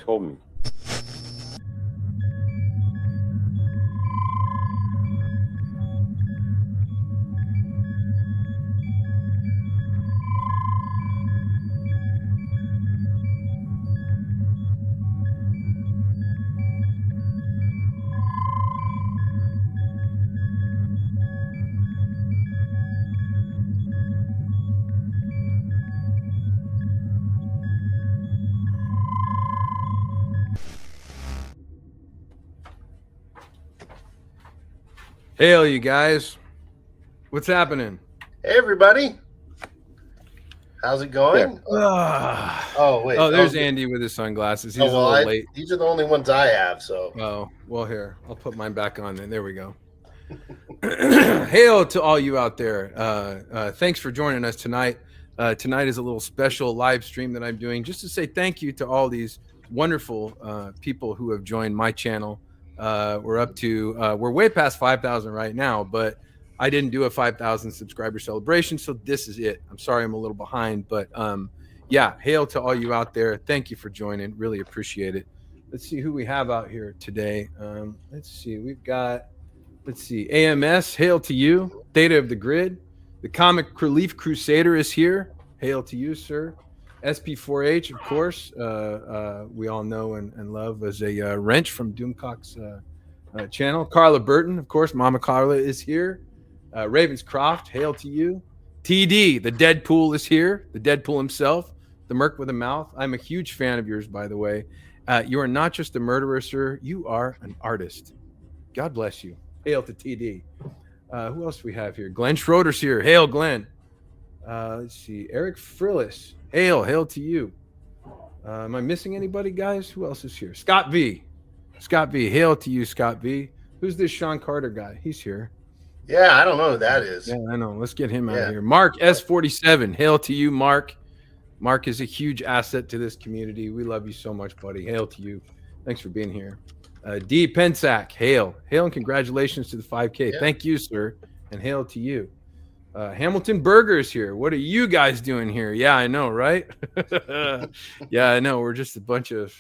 told me. Hail, you guys. What's happening? Hey, everybody. How's it going? Oh, wait. Oh, there's Andy with his sunglasses. He's a little late. These are the only ones I have, so. Oh, well, here. I'll put mine back on then. There we go. Hail to all you out there. Thanks for joining us tonight. Tonight is a little special live stream that I'm doing just to say thank you to all these wonderful people who have joined my channel. We're way past 5,000 right now, but I didn't do a 5,000 subscriber celebration, so this is it. I'm sorry I'm a little behind, but yeah, hail to all you out there. Thank you for joining. Really appreciate it. Let's see who we have out here today. Let's see. We've got, AMS, hail to you. Data of the Grid. The Comic Relief Crusader is here. Hail to you, sir. SP4H, of course, we all know and love as a wrench from Doomcock's channel. Carla Burton, of course, Mama Carla is here. Ravenscroft, hail to you. TD, the Deadpool is here. The Deadpool himself, the Merc with a Mouth. I'm a huge fan of yours, by the way. You are not just a murderer, sir. You are an artist. God bless you. Hail to TD. Who else do we have here? Glenn Schroeder's here. Hail, Glenn. Let's see. Eric Frillis. Hail to you. Am I missing anybody, guys? Who else is here? Scott V. Hail to you, Scott V. Who's this Sean Carter guy? He's here. Yeah, I don't know who that is. Yeah, I know. Let's get him out of here. Mark S47. Hail to you, Mark. Mark is a huge asset to this community. We love you so much, buddy. Hail to you. Thanks for being here. D. Pensack. Hail and congratulations to the 5K. Yeah. Thank you, sir. And hail to you. Hamilton Burgers here. What are you guys doing here? Yeah, I know, right? Yeah, I know. We're just a bunch of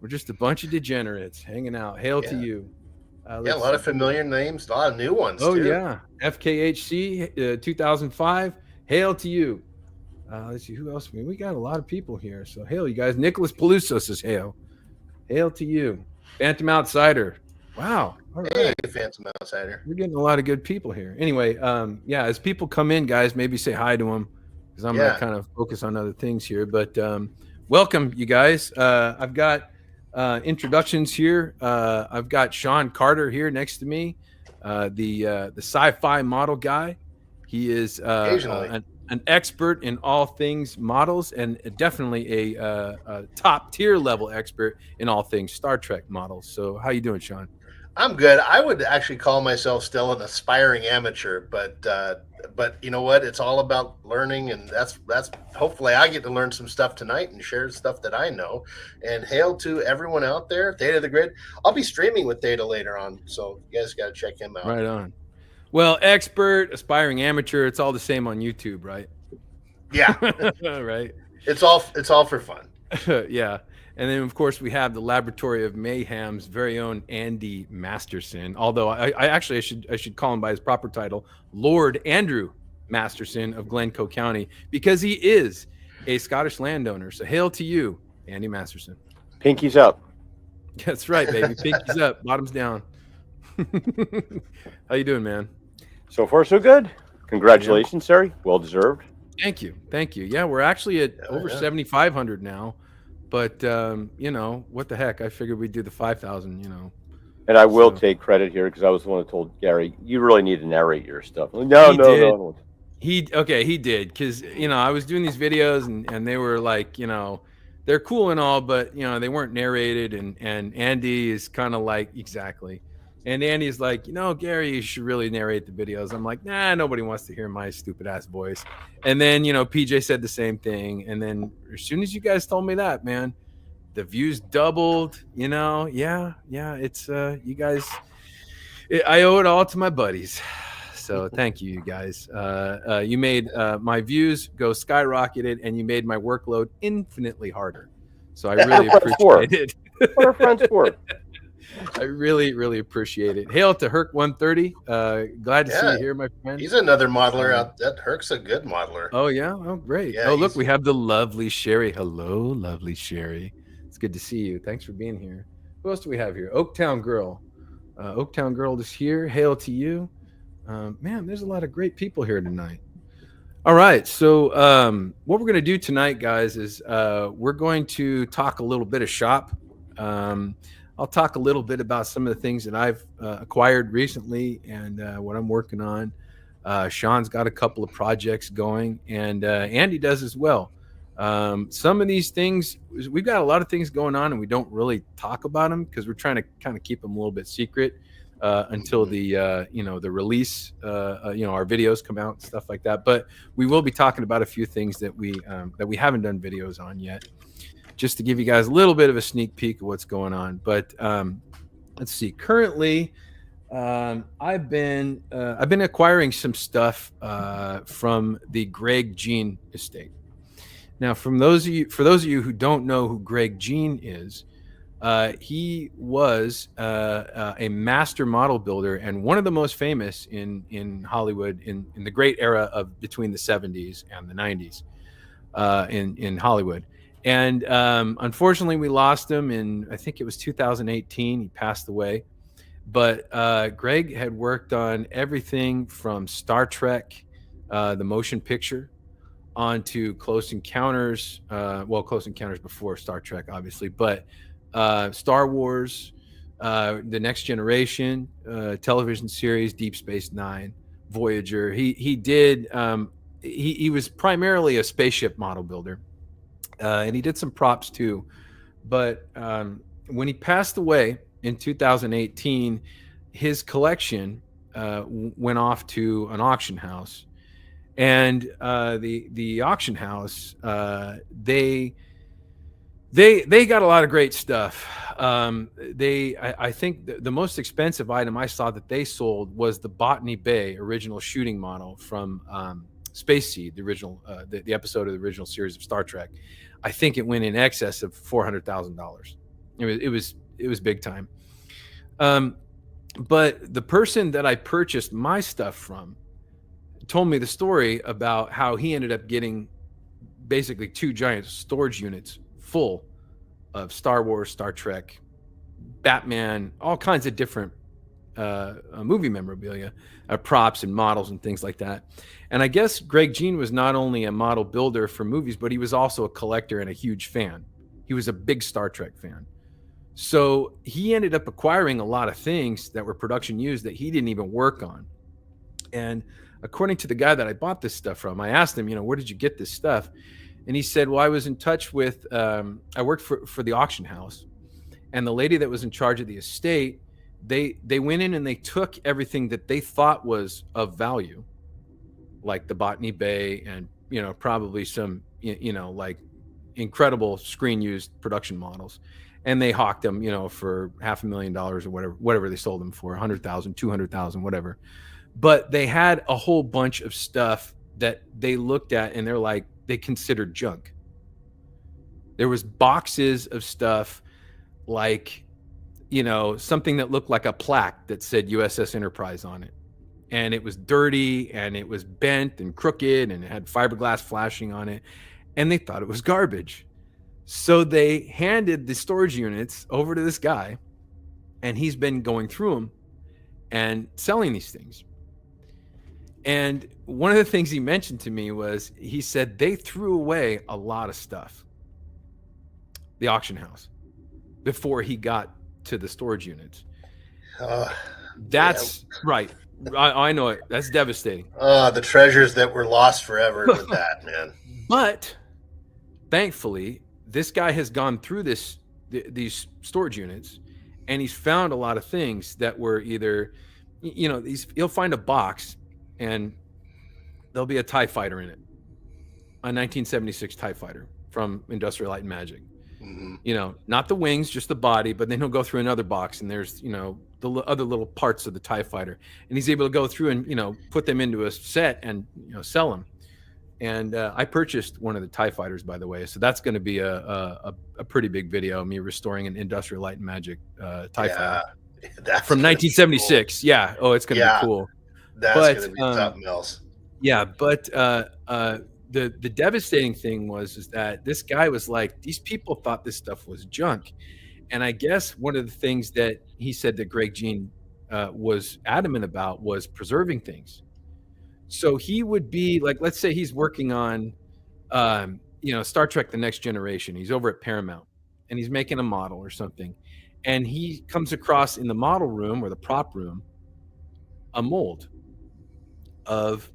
degenerates hanging out. Hail to you. A lot of familiar names, a lot of new ones. Oh, too. Yeah. FKHC 2005. Hail to you. Let's see who else. We got a lot of people here. So hail, you guys. Nicholas Peluso says hail. Hail to you. Phantom Outsider. Wow. All right. Hey, Phantom Outsider. We're getting a lot of good people here. Anyway, as people come in, guys, maybe say hi to them because I'm going to kind of focus on other things here. But welcome, you guys. I've got introductions here. I've got Sean Carter here next to me, the sci-fi model guy. He is an expert in all things models and definitely a top tier level expert in all things Star Trek models. So how you doing, Sean? I'm good. I would actually call myself still an aspiring amateur, but you know what? It's all about learning, and that's hopefully I get to learn some stuff tonight and share stuff that I know. And hail to everyone out there. Data of the Grid. I'll be streaming with Data later on, so you guys got to check him out. Right on. Well, expert, aspiring amateur, it's all the same on YouTube, right? Yeah. Right. It's all for fun. Yeah. And then, of course, we have the Laboratory of Mayhem's very own Andy Masterson. Although I should call him by his proper title, Lord Andrew Masterson of Glencoe County, because he is a Scottish landowner. So hail to you, Andy Masterson. Pinkies up. That's right, baby. Pinkies up, bottoms down. How you doing, man? So far, so good. Congratulations, sir. Well deserved. Thank you. Yeah, we're actually at over 7,500 now. But, what the heck? I figured we'd do the 5,000, And I will take credit here because I was the one who told Gary, you really need to narrate your stuff. No. He did. Because, I was doing these videos and they were like, they're cool and all, but, they weren't narrated. And Andy is kind of like, exactly. And Andy's like, Gary, you should really narrate the videos. I'm like, nah, nobody wants to hear my stupid ass voice. And then, PJ said the same thing. And then as soon as you guys told me that, man, the views doubled, it's you guys, I owe it all to my buddies. So thank you guys. You made my views go skyrocketed and you made my workload infinitely harder. So I really appreciate it. What are friends for? I really, really appreciate it. Hail to Herc 130. Glad to see you here, my friend. He's another modeler out. That Herc's a good modeler. Oh, yeah? Oh, great. Yeah, oh, look, we have the lovely Sherry. Hello, lovely Sherry. It's good to see you. Thanks for being here. Who else do we have here? Oaktown Girl. Oaktown Girl is here. Hail to you. Man, there's a lot of great people here tonight. All right. So what we're going to do tonight, guys, is we're going to talk a little bit of shop. I'll talk a little bit about some of the things that I've acquired recently and what I'm working on. Shawn's got a couple of projects going, and Andy does as well. Some of these things, we've got a lot of things going on, and we don't really talk about them because we're trying to kind of keep them a little bit secret until the the release. Our videos come out and stuff like that. But we will be talking about a few things that we haven't done videos on yet, just to give you guys a little bit of a sneak peek of what's going on. But let's see. Currently, I've been acquiring some stuff from the Greg Jean estate. Now, for those of you who don't know who Greg Jean is, he was a master model builder and one of the most famous in Hollywood in the great era of between the 70s and the 90s in Hollywood. And unfortunately, we lost him in, I think it was 2018. He passed away. But Greg had worked on everything from Star Trek, the motion picture, onto Close Encounters. Close Encounters before Star Trek, obviously, but Star Wars, The Next Generation, television series, Deep Space Nine, Voyager. He was primarily a spaceship model builder. And he did some props too. But when he passed away in 2018, his collection went off to an auction house. And the auction house, they got a lot of great stuff. I think the most expensive item I saw that they sold was the Botany Bay original shooting model from Space Seed, the original, the episode of the original series of Star Trek. I think it went in excess of $400,000. It was big time. But the person that I purchased my stuff from told me the story about how he ended up getting basically 2 giant storage units full of Star Wars, Star Trek, Batman, all kinds of different movie memorabilia, props and models and things like that. And I guess Greg Jean was not only a model builder for movies, but he was also a collector and a huge fan. He was a big Star Trek fan. So he ended up acquiring a lot of things that were production used that he didn't even work on. And according to the guy that I bought this stuff from, I asked him, where did you get this stuff? And he said, well, I was in touch with, I worked for the auction house, and the lady that was in charge of the estate, they went in and they took everything that they thought was of value, like the Botany Bay and, probably some, like incredible screen used production models. And they hawked them, for $500,000 or whatever they sold them for, 100,000, 200,000, whatever. But they had a whole bunch of stuff that they looked at and they're like, they considered junk. There was boxes of stuff like, something that looked like a plaque that said USS Enterprise on it. And it was dirty and it was bent and crooked and it had fiberglass flashing on it. And they thought it was garbage. So they handed the storage units over to this guy, and he's been going through them and selling these things. And one of the things he mentioned to me was, he said they threw away a lot of stuff, the auction house, before he got to the storage units. That's right. I know it. That's devastating. The treasures that were lost forever with that, man. But thankfully, this guy has gone through these storage units, and he's found a lot of things that were either, he'll find a box and there'll be a TIE fighter in it, a 1976 TIE fighter from Industrial Light and Magic. Mm-hmm. Not the wings, just the body, but then he'll go through another box and there's, the other little parts of the TIE fighter, and he's able to go through and, put them into a set and, sell them. And I purchased one of the TIE fighters, by the way. So that's going to be a pretty big video, me restoring an Industrial Light and Magic TIE fighter That's from gonna be 1976. cool. Yeah. Oh, it's going to be cool. That's gonna be something else. Yeah, but the devastating thing was that this guy was like, these people thought this stuff was junk, and I guess one of the things that he said that Greg Jean was adamant about was preserving things. So he would be like, let's say he's working on, Star Trek: The Next Generation. He's over at Paramount, and he's making a model or something, and he comes across in the model room or the prop room a mold of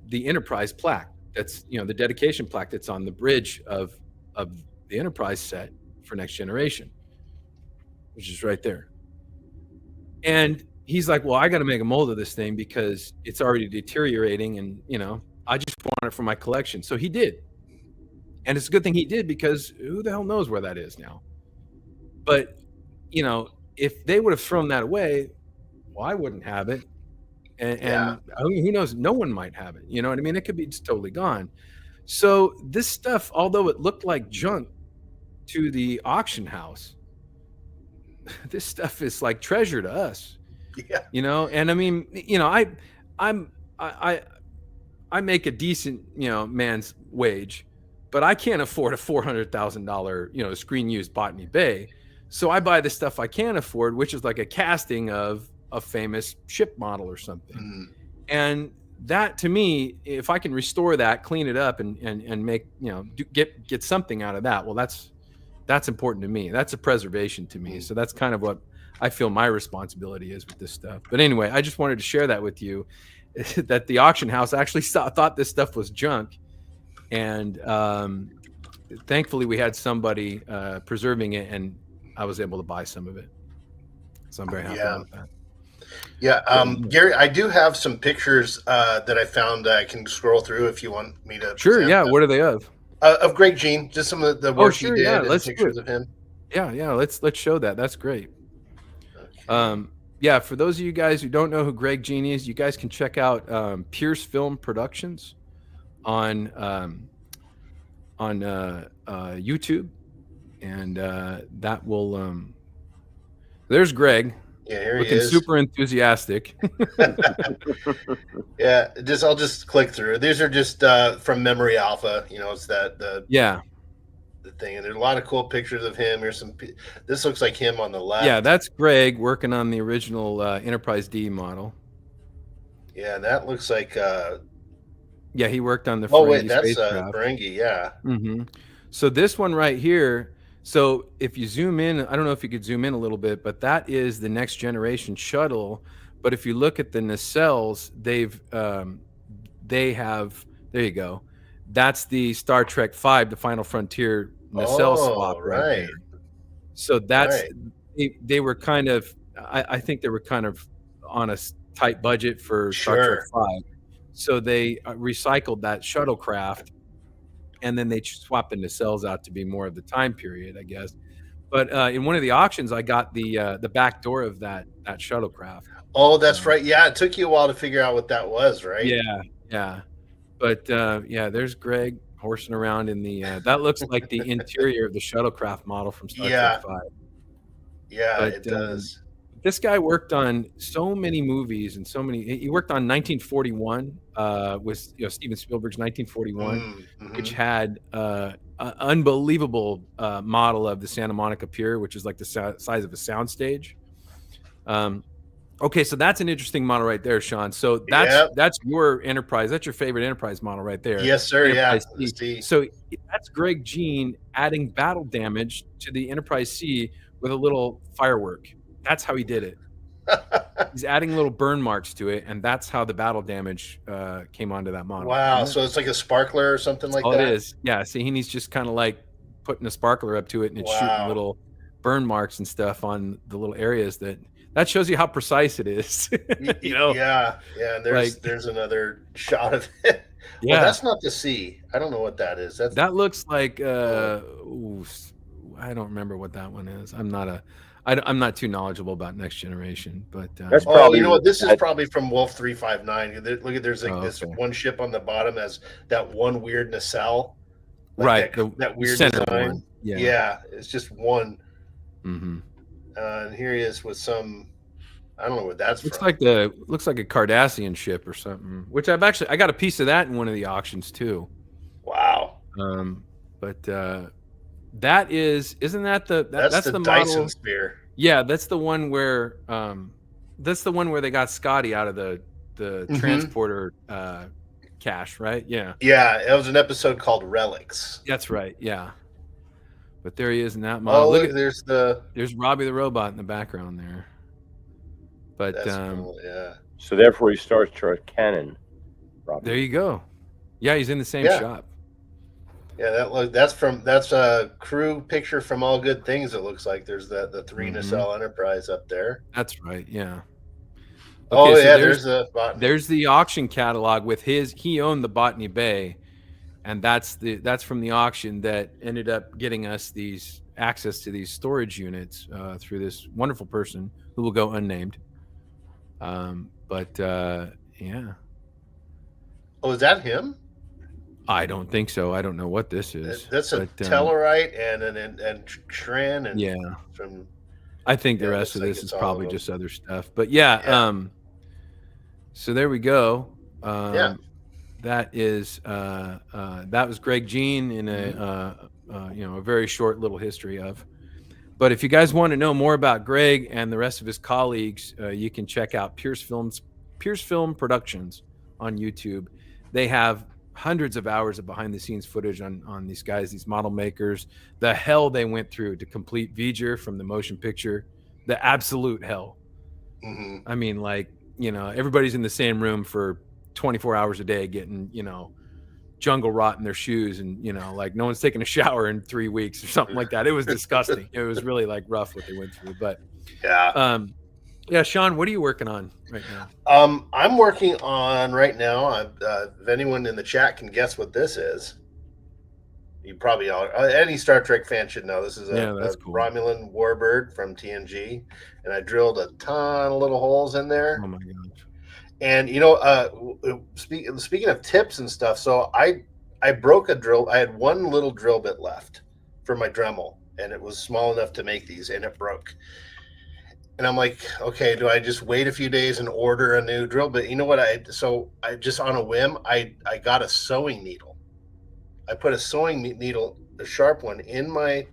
the Enterprise plaque. That's the dedication plaque that's on the bridge of the Enterprise set for Next Generation, which is right there. And he's like, well, I got to make a mold of this thing because it's already deteriorating, and I just want it for my collection. So he did, and it's a good thing he did, because who the hell knows where that is now. But if they would have thrown that away, well, I wouldn't have it. And who knows? No one might have it. You know what I mean? It could be just totally gone. So this stuff, although it looked like junk to the auction house, this stuff is like treasure to us. Yeah. And I mean, I make a decent, man's wage, but I can't afford a $400,000, screen used Botany Bay. So I buy the stuff I can afford, which is like a casting of a famous ship model or something. And that, to me, if I can restore that, clean it up, and make, get something out of that, well, that's important to me. That's a preservation to me. So that's kind of what I feel my responsibility is with this stuff. But anyway, I just wanted to share that with you, that the auction house actually thought this stuff was junk. And thankfully we had somebody preserving it, and I was able to buy some of it. So I'm very happy about that. Yeah, Gary, I do have some pictures that I found I can scroll through if you want me to. Sure, yeah. What are they of? Of Greg Jean, just some of the work he did, yeah. and pictures of him. Yeah, let's show that. That's great. Okay. Yeah, for those of you guys who don't know who Greg Jean is, you guys can check out Pierce Film Productions on YouTube, and that will. There's Greg. Yeah, here looking he is. Super enthusiastic. Yeah, I'll just click through. These are just from Memory Alpha. It's the thing, and there's a lot of cool pictures of him. Here's some. This looks like him on the left. Yeah, that's Greg working on the original Enterprise D model. Yeah, that looks like. Yeah, he worked on the. Oh wait, that's Ferengi. Yeah. Mm-hmm. So this one right here. So if you zoom in, I don't know if you could zoom in a little bit, but that is the Next Generation shuttle. But if you look at the nacelles, they have, there you go. That's the Star Trek V, the Final Frontier nacelle swap right there. So that's, they were kind of, I think they were kind of on a tight budget for Star Trek V. So they recycled that shuttlecraft, and then they swapped the nacelles out to be more of the time period, I guess. But in one of the auctions, I got the back door of that shuttlecraft. Oh, that's right. Yeah, it took you a while to figure out what that was, right? Yeah. But there's Greg horsing around in the. That looks like the interior of the shuttlecraft model from Star Trek V. Yeah, it does. This guy worked on so many movies and so many. He worked on 1941 with Steven Spielberg's 1941, which had an unbelievable model of the Santa Monica Pier, which is like the size of a soundstage. Okay, so that's an interesting model right there, Shawn. So that's your Enterprise. That's your favorite Enterprise model right there. Yes, sir. Enterprise C. So that's Greg Jean adding battle damage to the Enterprise C with a little firework. That's how he did it. He's adding little burn marks to it, and that's how the battle damage came onto that model. Wow, so it's like a sparkler or something like that? Oh, it is. Yeah, see, he's just kind of like putting a sparkler up to it, and it's shooting little burn marks and stuff on the little areas that shows you how precise it is. Yeah, and there's another shot of it. Yeah, well, that's not the C. I don't know what that is. That looks like I I don't remember what that one is. I'm not too knowledgeable about Next Generation, but That's Oh, probably you know what? This is that- probably from Wolf 359. Look at there's like Oh, this okay. one ship on the bottom has that one weird nacelle, like right, that weird center design. one. Yeah. Yeah, it's just one. Mm-hmm. And here he is with some. I don't know what that's Looks from. like a Cardassian ship or something. Which I got a piece of that in one of the auctions too. Wow, But that isn't that that's the the Dyson model? sphere. Yeah, that's the one where they got Scotty out of the Mhm. transporter cache, right? Yeah, Yeah, it was an episode called Relics. that's right. Yeah, but there he is in that model. Oh, Look look, at there's Robbie the robot in the background there. But that's cool. Yeah, so therefore he starts to canon. Robbie. there you go. Yeah, he's in the same Yeah. shop. yeah. That's a crew picture from All Good Things. It looks like there's the 3 nacelle Enterprise up there. That's right. Yeah. Oh Okay, so yeah, there's a botany. There's the auction catalog with he owned the Botany Bay, and that's from the auction that ended up getting us these access to these storage units through this wonderful person who will go unnamed. Yeah, Oh, is that him? I don't think so. I don't know what this is. That's a but, Tellarite and Shran and Yeah, from I think the Yeah, rest looks of like this is it's all probably of them. just other stuff. But yeah, Yeah. so there we go. Yeah. That is that was Greg Jean in a very short little history of. But if you guys want to know more about Greg and the rest of his colleagues, you can check out Pierce Film Productions on YouTube. They have hundreds of hours of behind the scenes footage on these guys, these model makers, the hell they went through to complete V'ger from the motion picture, the absolute hell. Mhm. I mean, like, everybody's in the same room for 24 hours a day getting, jungle rot in their shoes, and like no one's taking a shower in 3 weeks or something like that. It was disgusting. It was really like rough what they went through. But yeah, Shawn, what are you working on right now? I'm working on right now. If anyone in the chat can guess what this is, you probably all. Any Star Trek fan should know this is that's a cool. Romulan warbird from TNG, and I drilled a ton of little holes in there. Oh my gosh. And speaking of tips and stuff, so I broke a drill. I had one little drill bit left for my Dremel, and it was small enough to make these, and it broke. And I'm like, okay, do I just wait a few days and order a new drill bit? You know what? I just on a whim, I got a sewing needle. I put a sewing needle, a sharp one, in my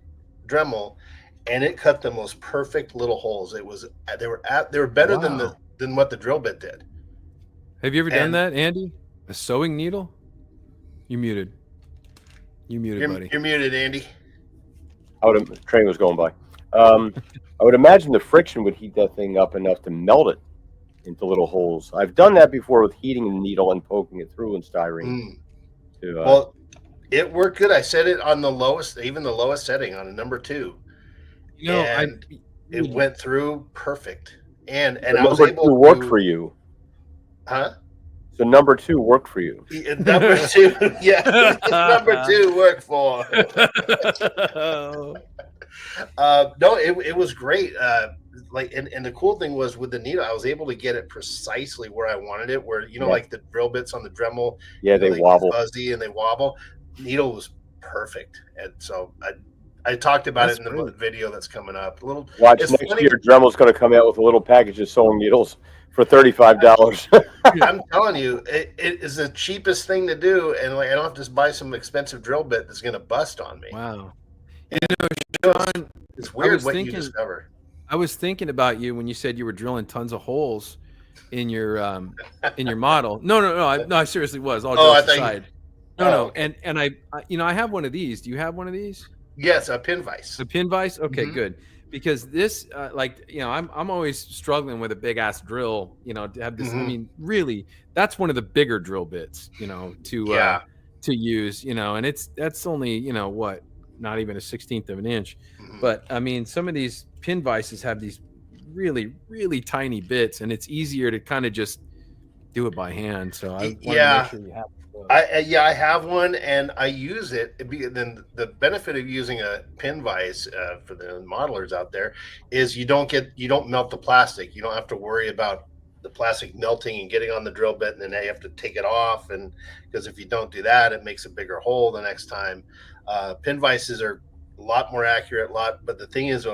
Dremel, and it cut the most perfect little holes. They were better Wow. than what the drill bit did. Have you ever done And- that, Andy? A sewing needle? You muted. You muted, buddy. You're muted, Andy. The train was going by. I would imagine the friction would heat that thing up enough to melt it into little holes. I've done that before with heating the needle and poking it through in styrene. Well, it worked good. I set it on the lowest setting on a number 2. And it went through perfect. And I was number able 2 to worked for you. Huh? So number 2 worked for you. Number 2, yeah. Number 2 worked for. No, it was great. And the cool thing was with the needle, I was able to get it precisely where I wanted it. Where like the drill bits on the Dremel, they like wobble, fuzzy, and they wobble. Needle was perfect, and so I talked about it in the video that's coming up. Watch next year. Dremel's going to come out with a little package of sewing needles for $35. I'm telling you, it is the cheapest thing to do, and like I don't have to buy some expensive drill bit that's going to bust on me. Wow. Shawn, it's weird what you discover. I was thinking about you when you said you were drilling tons of holes in your model. No. I seriously was. All jokes aside. No. And I have one of these. Do you have one of these? Yes, a pin vise. A pin vise? Okay, good. Because this, I'm always struggling with a big ass drill. To have this. I mean, really, that's one of the bigger drill bits. To use. And that's only what, not even a 16th of an inch. But I mean, some of these pin vices have these really, really tiny bits, and it's easier to kind of just do it by hand. So I wanted to Yeah. make sure you have one. I have one and I use it. Then the benefit of using a pin vise for the modelers out there is you don't melt the plastic. You don't have to worry about the plastic melting and getting on the drill bit, and then you have to take it off. And because if you don't do that, it makes a bigger hole the next time. Pin vices are a lot more accurate. But the thing is,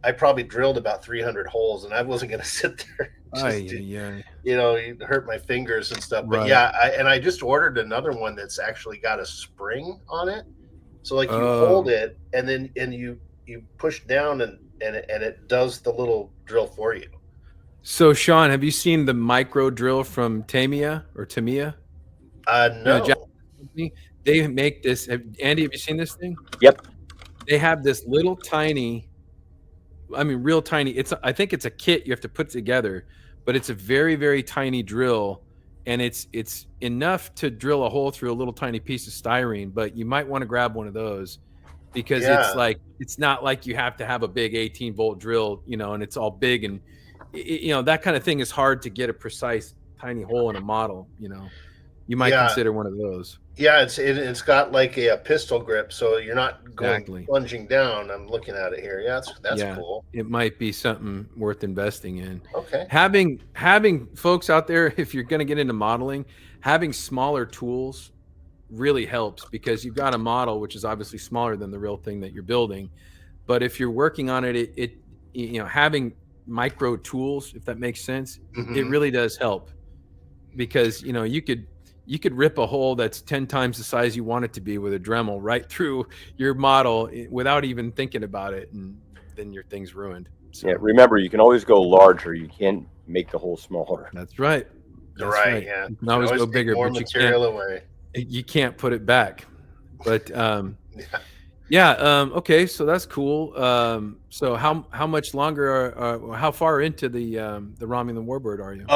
I probably drilled about 300 holes, and I wasn't going to sit there. It hurt my fingers and stuff. But Right. yeah, I just ordered another one that's actually got a spring on it. So like you hold it and then you push down and it does the little drill for you. So Shawn, have you seen the micro drill from Tamiya or Tamiya? No. They make this. Andy, have you seen this thing? Yep. They have this little tiny, real tiny. I think it's a kit you have to put together, but it's a very, very tiny drill, and it's enough to drill a hole through a little tiny piece of styrene. But you might want to grab one of those because it's not like you have to have a big 18-volt drill, and it's all big and that kind of thing is hard to get a precise tiny hole in a model. You might consider one of those. Yeah, it's got like a pistol grip, so you're not going plunging down. I'm looking at it here. Yeah, that's cool. It might be something worth investing in. Okay. Having folks out there, if you're going to get into modeling, having smaller tools really helps because you've got a model which is obviously smaller than the real thing that you're building. But if you're working on it, having micro tools, if that makes sense, it really does help because you could rip a hole that's 10 times the size you want it to be with a Dremel right through your model without even thinking about it, and then your thing's ruined. So, yeah, remember, you can always go larger. You can't make the hole smaller. That's right. Right. Yeah. You can always go bigger, more but material away. You can't put it back. But okay, so that's cool. So how much longer how far into the Romulan Warbird are you?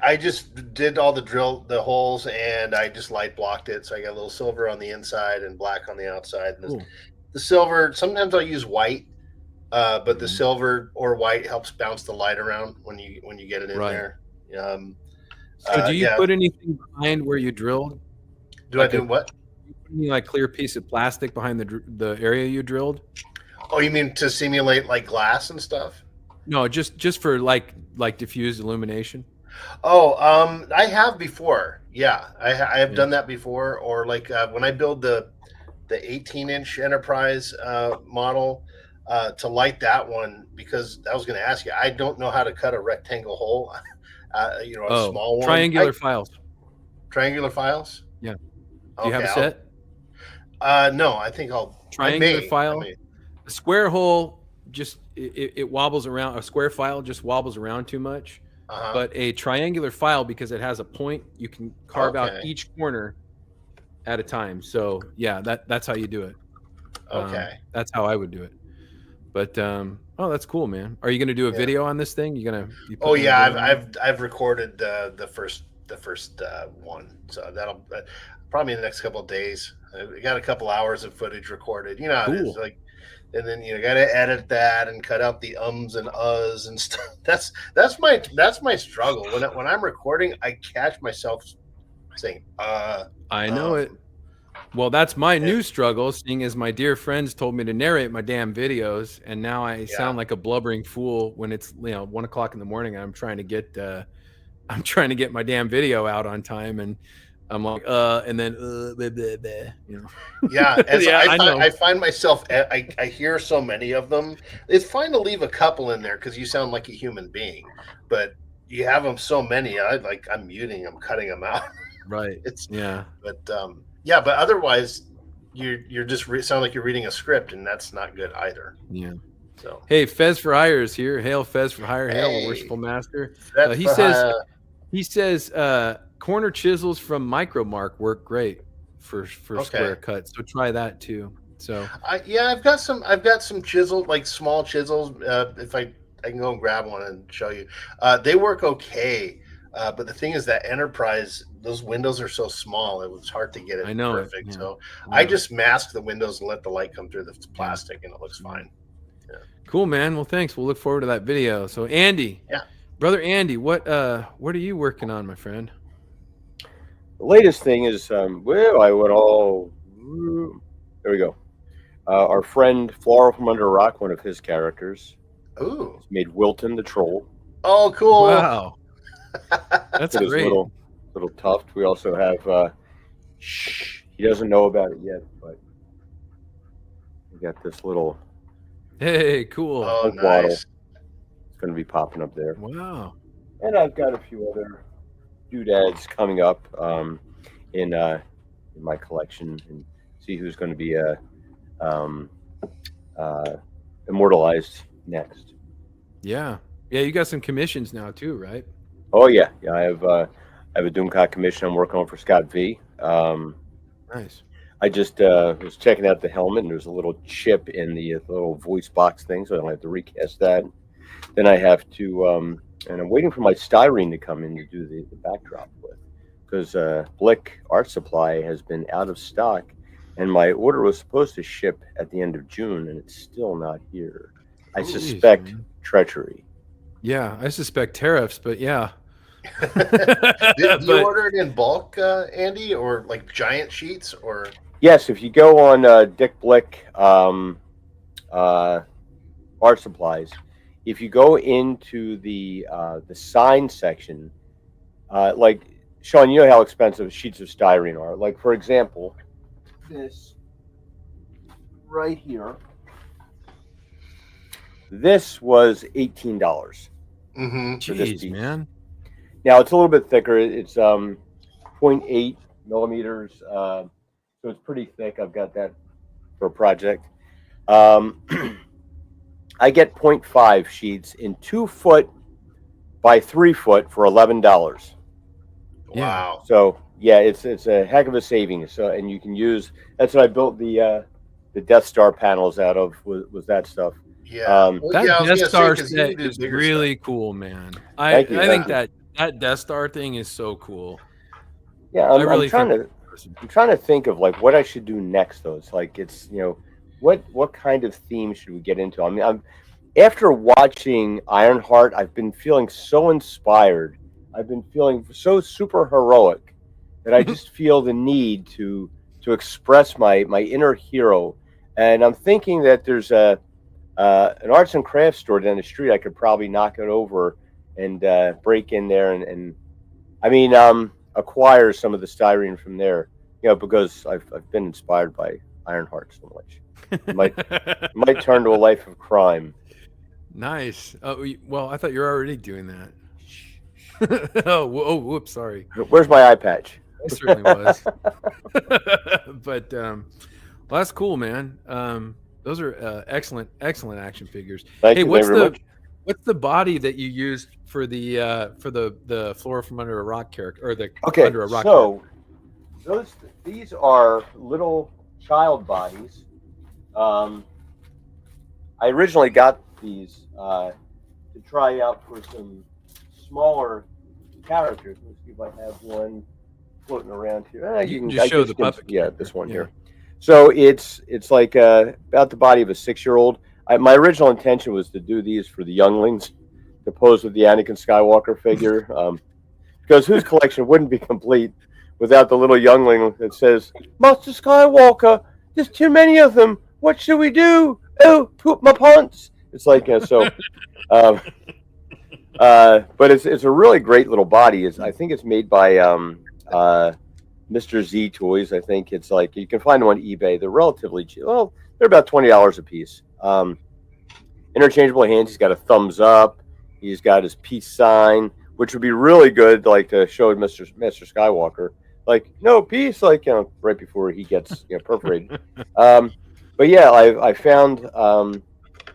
I just did all the holes and I just light blocked it, so I got a little silver on the inside and black on the outside. And the silver, sometimes I'll use white, but the silver or white helps bounce the light around when you get it in there. So do you put anything behind where you drilled? Do I do what? Like clear piece of plastic behind the area you drilled? Oh, you mean to simulate like glass and stuff? No, just for like diffused illumination. Oh, I have before. Yeah, I have done that before. Or like when I build the 18-inch Enterprise model to light that one, because I was going to ask you, I don't know how to cut a rectangle hole. A small one. Triangular files. Triangular files? Yeah. Do you have a set? No, I think triangular file. A square hole just it wobbles around. A square file just wobbles around too much. But a triangular file, because it has a point, you can carve out each corner at a time. So yeah, that's how you do it. Okay. That's how I would do it. But that's cool, man. Are you going to do a video on this thing? I've recorded the first one, so that'll probably in the next couple of days. I got a couple hours of footage recorded. You know, cool. It's like, and then got to edit that and cut out the ums and uhs and stuff. That's my struggle. When I'm recording, I catch myself saying I know it. Well, that's my new struggle, seeing as my dear friends told me to narrate my damn videos, and now I sound like a blubbering fool when it's 1 o'clock in the morning. And I'm trying to get my damn video out on time, and I'm like and then blah, blah, blah, Yeah, I I find myself I hear so many of them. It's fine to leave a couple in there because you sound like a human being, but you have them so many. I'm muting them, cutting them out. Right. But otherwise, you're just sound like you're reading a script, and that's not good either. Yeah. So hey, Fez for Hire is here. Hail Fez for Hire. Hail, worshipful master. He says corner chisels from Micromark work great for square cuts. So try that too. So I've got some chisels, like small chisels. If I can go and grab one and show you, they work okay. But the thing is that Enterprise, those windows are so small, it was hard to get it perfect. So I just mask the windows and let the light come through the plastic, and it looks fine. Yeah. Cool, man. Well, thanks. We'll look forward to that video. So Andy, Brother Andy, what are you working on, my friend? The latest thing is, well, I went all. There we go. Our friend Floral from Under a Rock, one of his characters, Ooh. made Wilton the troll. Oh, cool. Wow, that's With his great. little tuft. We also have. Shh, he doesn't know about it yet, but we got this little Hey, cool. Oh, waddle. nice. It's going to be popping up there. Wow. And I've got a few other doodads coming up in my collection, and see who's going to be um, immortalized next. Yeah. Yeah, you got some commissions now too, right? Oh yeah, I have a Doomcock commission I'm working on for Scott V. Nice. I just was checking out the helmet, and there's a little chip in the little voice box thing, so I don't have to recast that. Then I have to, and I'm waiting for my styrene to come in to do the backdrop with, because Blick Art Supply has been out of stock, and my order was supposed to ship at the end of June, and it's still not here. I Jeez, suspect man. treachery. Yeah, I suspect tariffs, but yeah. Did you But- order it in bulk, Andy, or like giant sheets, or? Yes, if you go on Dick Blick Art Supplies, if you go into the sign section, like Shawn, you know how expensive sheets of styrene are. Like, for example, this right here. This was $18. Mm-hmm. for this Jeez, piece. man. Now it's a little bit thicker. It's 0.8 millimeters, so it's pretty thick. I've got that for a project. I get 0.5 sheets in 2 foot by 3 foot for $11. Yeah. Wow. So yeah, it's a heck of a savings. So, and you can use, that's what I built the Death Star panels out of, was that stuff. Yeah. Well, That yeah, I was Death gonna say, Star 'cause you set do is bigger really stuff. cool, man. I Thank you, think thank that Death Star thing is so cool. Yeah, I really I'm trying to think of like what I should do next though. It's like, it's, what kind of theme should we get into? I mean, after watching Ironheart, I've been feeling so inspired. I've been feeling so super heroic that I just feel the need to express my inner hero. And I'm thinking that there's an arts and crafts store down the street. I could probably knock it over and break in there and acquire some of the styrene from there. Because I've been inspired by Ironheart so much. It might turn to a life of crime. Nice. Oh, well, I thought you were already doing that. Whoops, sorry. Where's my eye patch? I certainly was. But well, that's cool, man. Those are excellent action figures. Thank Hey, you what's very much. what's the body that you used for the Flora from Under a Rock character, or the Okay, Under a Rock? so these are little child bodies. I originally got these to try out for some smaller characters. Let's see if I have one floating around here. You can just show the puppet Yeah, character. this one Yeah. here. So it's like about the body of a 6-year-old. My original intention was to do these for the younglings, to pose with the Anakin Skywalker figure, because whose collection wouldn't be complete without the little youngling that says, "Master Skywalker, there's too many of them. What should we do? Oh, poop my pants." It's like so. But it's a really great little body. I think it's made by Mr. Z Toys. I think it's like, you can find them on eBay. They're relatively cheap. Well, they're about $20 a piece. Interchangeable hands. He's got a thumbs up. He's got his peace sign, which would be really good, like to show Master Skywalker, like, no, peace, like, right before he gets perforated. But yeah, I found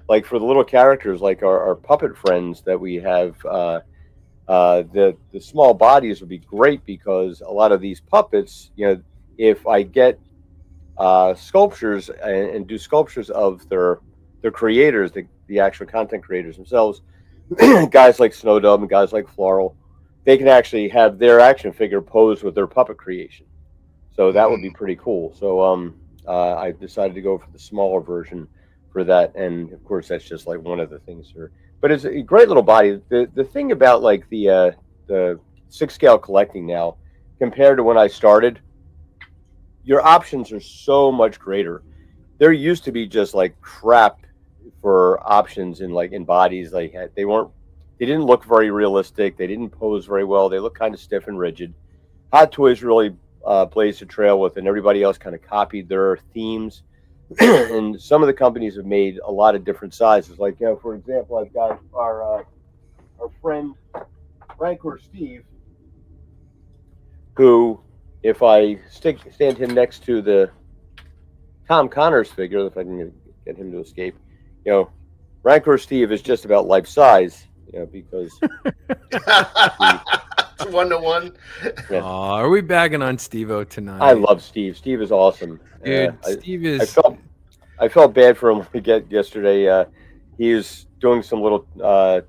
like for the little characters, like our puppet friends that we have, the small bodies would be great, because a lot of these puppets, if I get sculptures and do sculptures of their creators, the actual content creators themselves, guys like Snowdub and guys like Floral, they can actually have their action figure posed with their puppet creation. So that would be pretty cool. So I decided to go for the smaller version for that. And of course, that's just like one of the things here. But it's a great little body. The thing about like the 6 scale collecting now compared to when I started, your options are so much greater. There used to be just like crap for options in bodies. Like they didn't look very realistic. They didn't pose very well. They look kind of stiff and rigid. Hot Toys really blazed a trail with, and everybody else kind of copied their themes. And some of the companies have made a lot of different sizes. Like, for example, I've got our friend Rancor Steve, who, if I stand him next to the Tom Connors figure, if I can get him to escape, Rancor Steve is just about life size, because 1-to-1. Yeah. Are we bagging on Steve-O tonight? I love Steve. Steve is awesome. Dude, Steve is. I felt bad for him yesterday. He was doing some little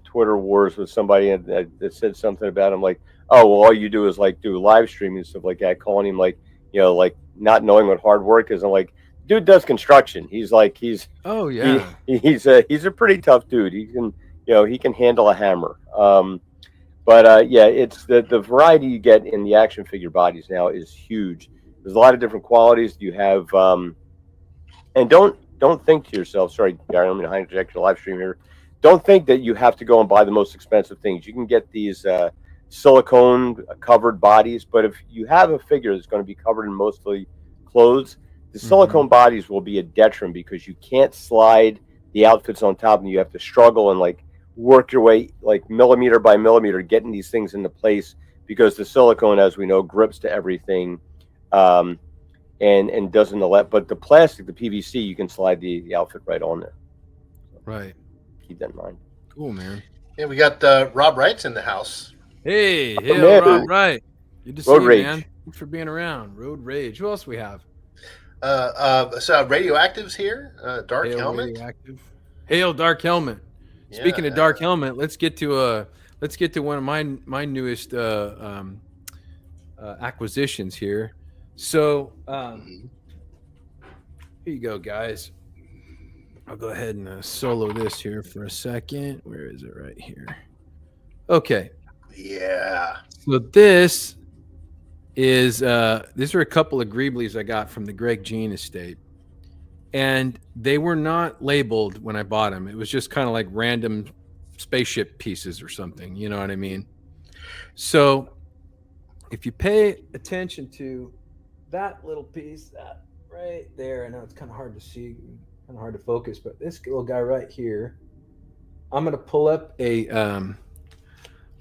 Twitter wars with somebody that said something about him, like, "Oh, well, all you do is like do live streaming and stuff like that," calling him like not knowing what hard work is. I'm like, dude does construction. He's Oh yeah. He's a pretty tough dude. He can handle a hammer. But it's the variety you get in the action figure bodies now is huge. There's a lot of different qualities. You have, and don't think to yourself, sorry, Gary, I'm going to hijack your live stream here. Don't think that you have to go and buy the most expensive things. You can get these silicone covered bodies, but if you have a figure that's going to be covered in mostly clothes, the silicone bodies will be a detriment because you can't slide the outfits on top, and you have to struggle and like work your way like millimeter by millimeter getting these things into place, because the silicone, as we know, grips to everything, and doesn't let. But the plastic, the PVC, you can slide the outfit right on there. So right. keep that in mind. Cool, man. Yeah, we got Rob Wright's in the house. Hey, man. Rob Wright. Good to see Road you, Rage. man. Thanks for being around. Road Rage. Who else we have? So Radioactive's here. Dark Hail Helmet. Radioactive. Hail Dark Helmet. Speaking of Dark Helmet, let's get to one of my newest acquisitions here. So here you go, guys. I'll go ahead and solo this here for a second. Where is it? Right here. Okay. Yeah. So this is these are a couple of Greeblies I got from the Greg Jean estate, and they were not labeled when I bought them. It was just kind of like random spaceship pieces or something, you know what I mean? So if you pay attention to that little piece, that right there, I know it's kind of hard to see, kind of hard to focus, but this little guy right here, I'm going to pull up a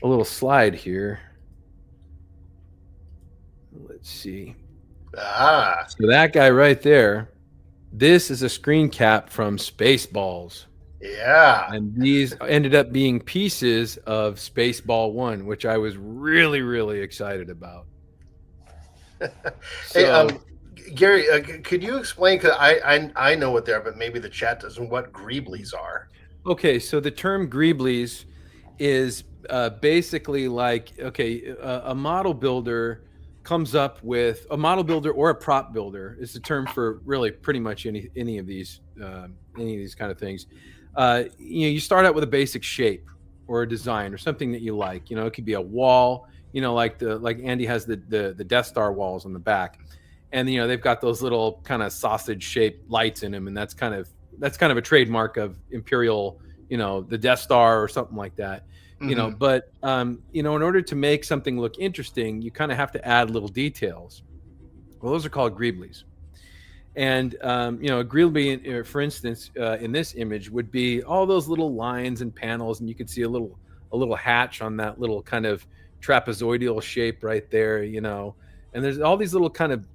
little slide here. Let's see. So that guy right there, this is a screen cap from Spaceballs. Yeah. And these ended up being pieces of Spaceball 1, which I was really, really excited about. Hey, Gary, could you explain, because I know what they are, but maybe the chat doesn't, what Greeblies are? Okay, so the term Greeblies is basically like, a model builder comes up with a model builder, or a prop builder is the term for really pretty much any of these kind of things. You start out with a basic shape or a design or something that you like. It could be a wall, like Andy has the Death Star walls on the back, and they've got those little kind of sausage shaped lights in them, and that's kind of a trademark of Imperial, the Death Star or something like that. But in order to make something look interesting, you kind of have to add little details. Well, those are called Greeblies. And a Greebly, for instance, in this image would be all those little lines and panels, and you could see a little hatch on that little kind of trapezoidal shape right there, and there's all these little kind of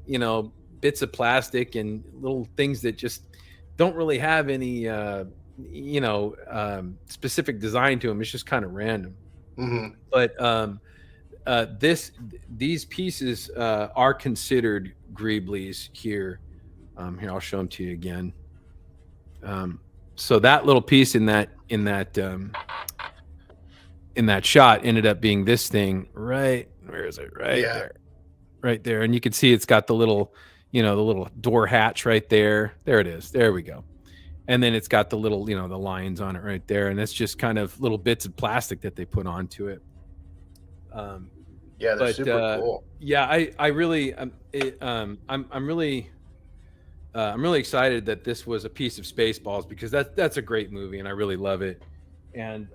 bits of plastic and little things that just don't really have any specific design to them. It's just kind of random. But these pieces are considered Greeblies here. Here, I'll show them to you again. So that little piece in that shot ended up being this thing right. Where is it? Right there. And you can see it's got the little, the little door hatch right there. There it is. There we go. and then it's got the little, the lines on it right there, and that's just kind of little bits of plastic that they put onto it. Yeah, they're super cool. Yeah, I really, I'm really, I'm really excited that this was a piece of Spaceballs, because that's a great movie and I really love it. And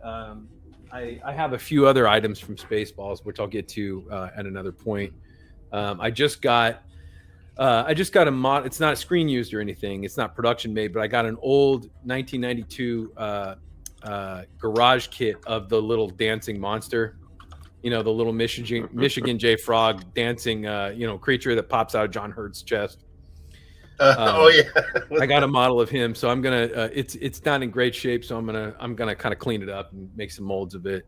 I have a few other items from Spaceballs, which I'll get to at another point. I just got a mod. It's not screen used or anything. It's not production made, but I got an old 1992 garage kit of the little dancing monster. The little Michigan J Frog dancing, creature that pops out of John Hurt's chest. Oh yeah, I got a model of him, so I'm gonna. It's not in great shape, so I'm gonna kind of clean it up and make some molds of it.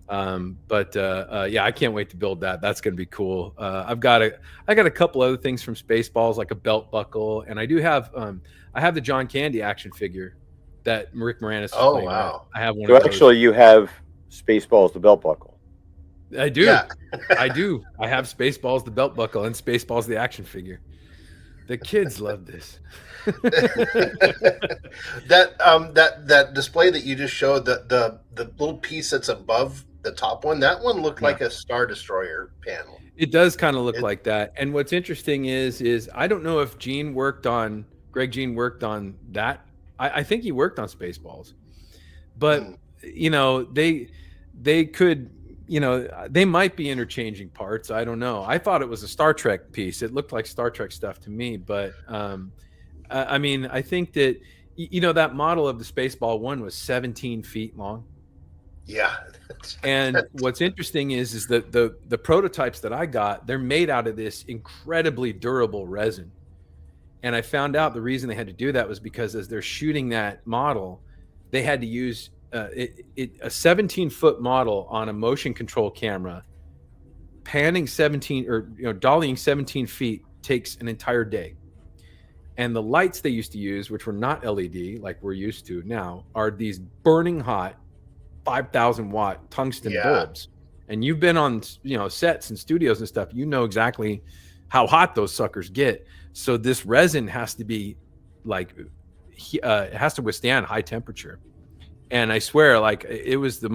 Yeah, I can't wait to build that. That's gonna be cool. I got a couple other things from Spaceballs, like a belt buckle, and I do have I have the John Candy action figure that Rick Moranis. Oh wow! I have one. So actually, you have Spaceballs, the belt buckle. I do. Yeah. I do. I have Spaceballs, the belt buckle, and Spaceballs, the action figure. The kids love this. that display that you just showed, the little piece that's above the top one, that one looked like a Star Destroyer panel. It does kind of look like that. And what's interesting is I don't know if Greg Jean worked on that. I think he worked on Spaceballs, but they could. They might be interchanging parts. I don't know. I thought it was a Star Trek piece. It looked like Star Trek stuff to me. But I mean, I think that that model of the Spaceball one was 17 feet long. Yeah. And what's interesting is that the prototypes that I got, they're made out of this incredibly durable resin. And I found out the reason they had to do that was because as they're shooting that model, they had to use a 17-foot model on a motion control camera, panning 17 or dollying 17 feet takes an entire day. And the lights they used to use, which were not LED like we're used to now, are these burning hot 5,000 watt tungsten bulbs. And you've been on sets and studios and stuff, exactly how hot those suckers get. So this resin has to be it has to withstand high temperature. And I swear, it's the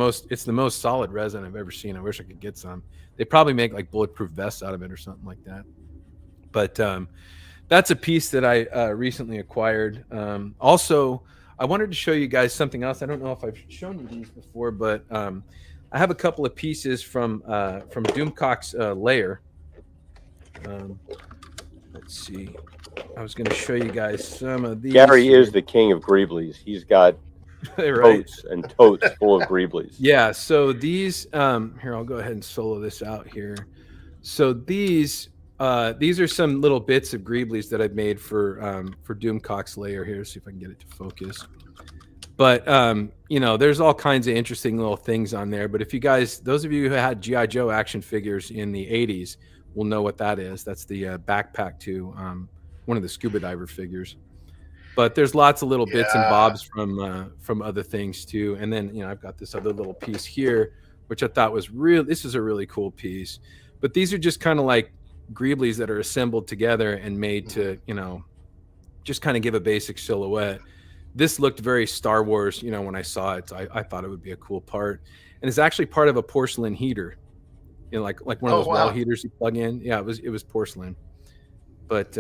most solid resin I've ever seen. I wish I could get some. They probably make like bulletproof vests out of it or something like that. But that's a piece that I recently acquired. Also, I wanted to show you guys something else. I don't know if I've shown you these before, but I have a couple of pieces from Doomcock's lair. Let's see. I was going to show you guys some of these. Gary is the king of Greeblies. He's got totes and totes full of Greeblies. Yeah, so these here, I'll go ahead and solo this out here. So these are some little bits of Greeblies that I've made for Doomcock's lair here. See if I can get it to focus. But there's all kinds of interesting little things on there. But if you guys, those of you who had G.I. Joe action figures in the 80s will know what that is. That's the backpack to one of the scuba diver figures. But there's lots of little bits and bobs from other things too. And then I've got this other little piece here, which I thought was this is a really cool piece. But these are just kind of like Greeblies that are assembled together and made to just kind of give a basic silhouette. This looked very Star Wars. When I saw it, I thought it would be a cool part. And it's actually part of a porcelain heater, like one of those wall heaters you plug in. Yeah, it was porcelain. But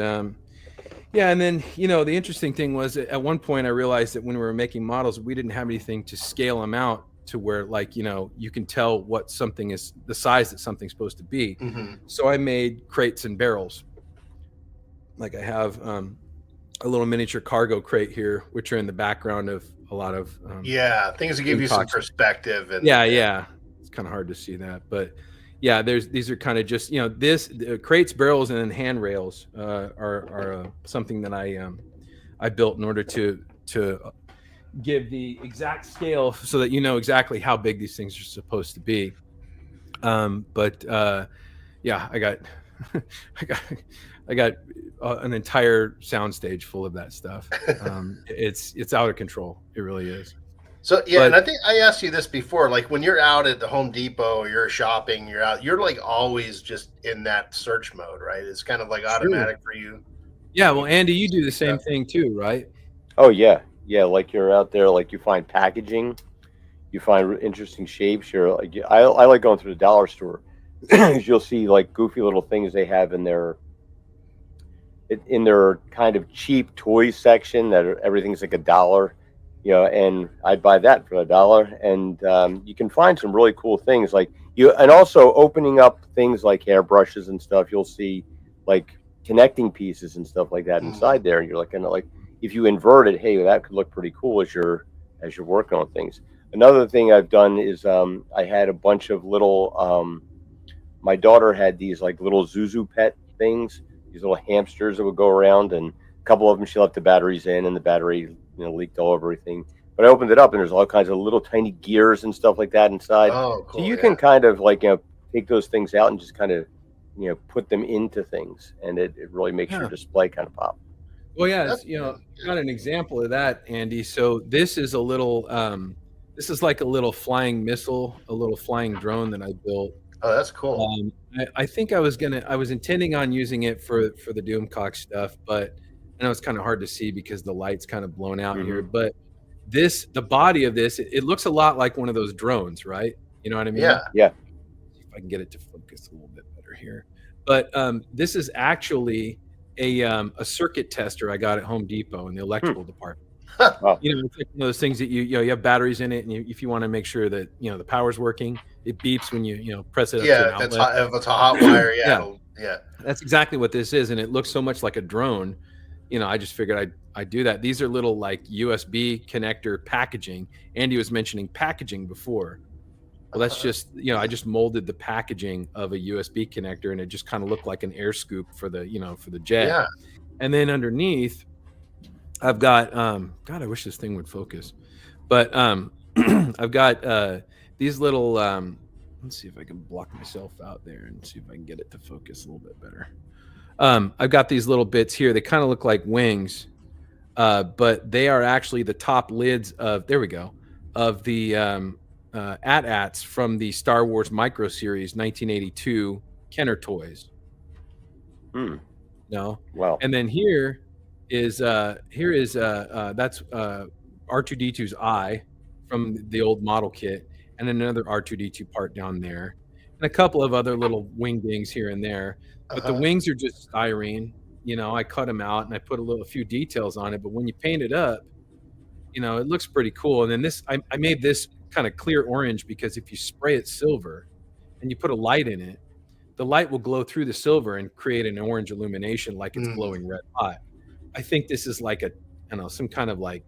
yeah, and then the interesting thing was at one point I realized that when we were making models, we didn't have anything to scale them out to where you can tell what something is, the size that something's supposed to be. Mm-hmm. So I made crates and barrels. Like I have a little miniature cargo crate here, which are in the background of a lot of things that give you some perspective. And yeah, it's kind of hard to see that, but yeah, these are kind of just crates, barrels, and then handrails are something that I built in order to give the exact scale so that exactly how big these things are supposed to be. Yeah, I got an entire soundstage full of that stuff. It's out of control. It really is. So and I think I asked you this before, like when you're out at the Home Depot or you're shopping, you're like always just in that search mode, right? It's kind of like automatic for you. Yeah, well, Andy, you do the same thing too, right? Oh yeah. yeah, like you're out there, like you find packaging, you find interesting shapes. You're like, I like going through the dollar store. 'Cause you'll see like goofy little things they have in their kind of cheap toys section that everything's like $1, and I'd buy that for $1. And you can find some really cool things like and also opening up things like hairbrushes and stuff. You'll see like connecting pieces and stuff like that inside there. And you're like, if you invert it, hey, that could look pretty cool as you're working on things. Another thing I've done is I had a bunch of little. My daughter had these like little Zuzu pet things, these little hamsters that would go around, and a couple of them she left the batteries in, and the battery leaked all over everything. But I opened it up, and there's all kinds of little tiny gears and stuff like that inside. Oh, cool. So you can kind of like take those things out and just kind of put them into things, and it really makes your display kind of pop. Well, yeah, got an example of that, Andy. So this is a little, this is like a little flying missile, a little flying drone that I built. Oh, that's cool. I think I was intending on using it for the Doomcock stuff, but I know it's kind of hard to see because the light's kind of blown out here. But the body of this, it looks a lot like one of those drones, right? You know what I mean? Yeah. Yeah. See if I can get it to focus a little bit better here. But this is actually a circuit tester I got at Home Depot in the electrical department. Wow. It's like one of those things that you have batteries in it, and if you want to make sure that the power's working, it beeps when you press it up to an outlet. If it's a hot wire, yeah. That's exactly what this is, and it looks so much like a drone. I just figured I'd do that. These are little like USB connector packaging. Andy was mentioning packaging before. Well, that's just I just molded the packaging of a USB connector, and it just kind of looked like an air scoop for the for the jet. Yeah. And then underneath, I've got God, I wish this thing would focus, but I've got these little. Let's see if I can block myself out there and see if I can get it to focus a little bit better. I've got these little bits here. They kind of look like wings, but they are actually the top lids of. There we go. Of the AT-ATs from the Star Wars Micro Series 1982 Kenner toys. No. Wow. And then here is that's R2D2's eye from the old model kit, and then another R2D2 part down there, and a couple of other little wing dings here and there. But the wings are just styrene. I cut them out and I put a few details on it. But when you paint it up, it looks pretty cool. And then this, I made this kind of clear orange because if you spray it silver and you put a light in it, the light will glow through the silver and create an orange illumination like it's glowing red hot. I think this is like some kind of like